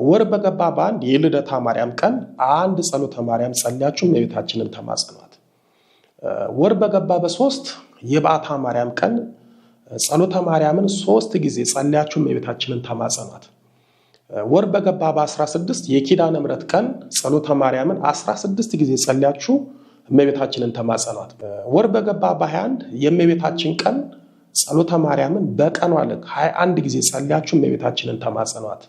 ወር በገባ በአንድ የልደታ ማርያም ቀን አንድ ጸሎተ ማርያም ጸልያችሁ እመቤታችንን ተማጸኗት። ወር በገባ በ3 የበዓታ ማርያም ቀን ጸሎተ ማርያምን 3 ጊዜ ጸልያችሁ እመቤታችንን ተማጸኗት። ወር በገባ በ16 የኪዳነ ምሕረት ቀን ጸሎተ ማርያምን 16 ጊዜ ጸልያችሁ እመቤታችንን ተማጸኗት። ወር በገባ በ21 የእመቤታችን ቀን ጸሎተ ማርያምን በቀኗ ልክ 21 ጊዜ ጸልያችሁ እመቤታችንን ተማጸኗት።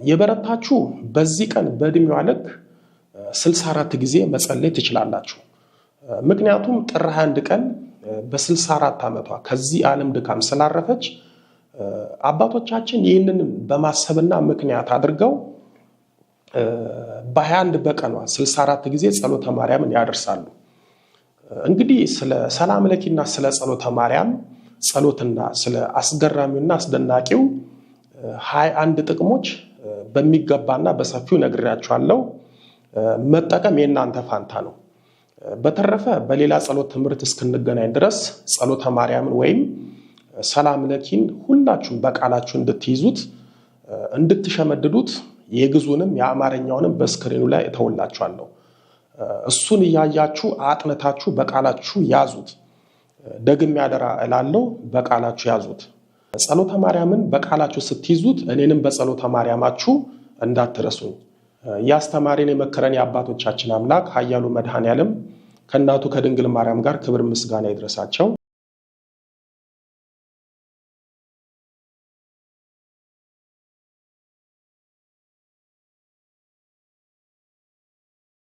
የበረታችሁ በዚህ ቀን በእድሜዋ ልክ 64 ጊዜ መጸለይ ትችላላችሁ። ምክንያቱም ጥር 21 ቀን በ64 ዓመቷ ከዚህ ዓለም ድካም ስላረፈች አባቶቻችን ይህንን በማሰብና ምክንያት አድርገው በ21 በቀኗ 64 ጊዜ ጸሎተ ማርያምን ያደርሳሉ። እንግዲህ ስለ ሰላም ለኪና ስለ ጸሎተ ማርያም ጸሎትና ስለ አስገራሚውና አስደናቂው 21 ጥቅሞች በሚገባና በሰፊው ነግሬያችኋለሁ። መጠቀም የእናንተ ፋንታ ነው። በተረፈ በሌላ ጸሎት ትምህርት እስክንገናኝ ድረስ ጸሎተ ማርያምን ወይም ሰላም ለኪን ሁላችሁም በቃላችሁ እንድትይዙት እንድትሸመድዱት የግዙንም የአማርኛውንም በስክሪኑ ላይ እተውላችኋለሁ። እሱን እያያችሁ አጥነታችሁ በቃላችሁ ያዙት። ደግሜ ያደራ እላለሁ፣ በቃላችሁ ያዙት። ጸሎተ ማርያምን በቃላችሁ ስትይዙት እኔንም በጸሎተ ማርያማችሁ እንዳትረሱኝ። ያስተማረን የመከረን የአባቶቻችን አምላክ ኃያሉ መድኃኔዓለም ከእናቱ ከድንግል ማርያም ጋር ክብር ምስጋና ይድረሳቸው።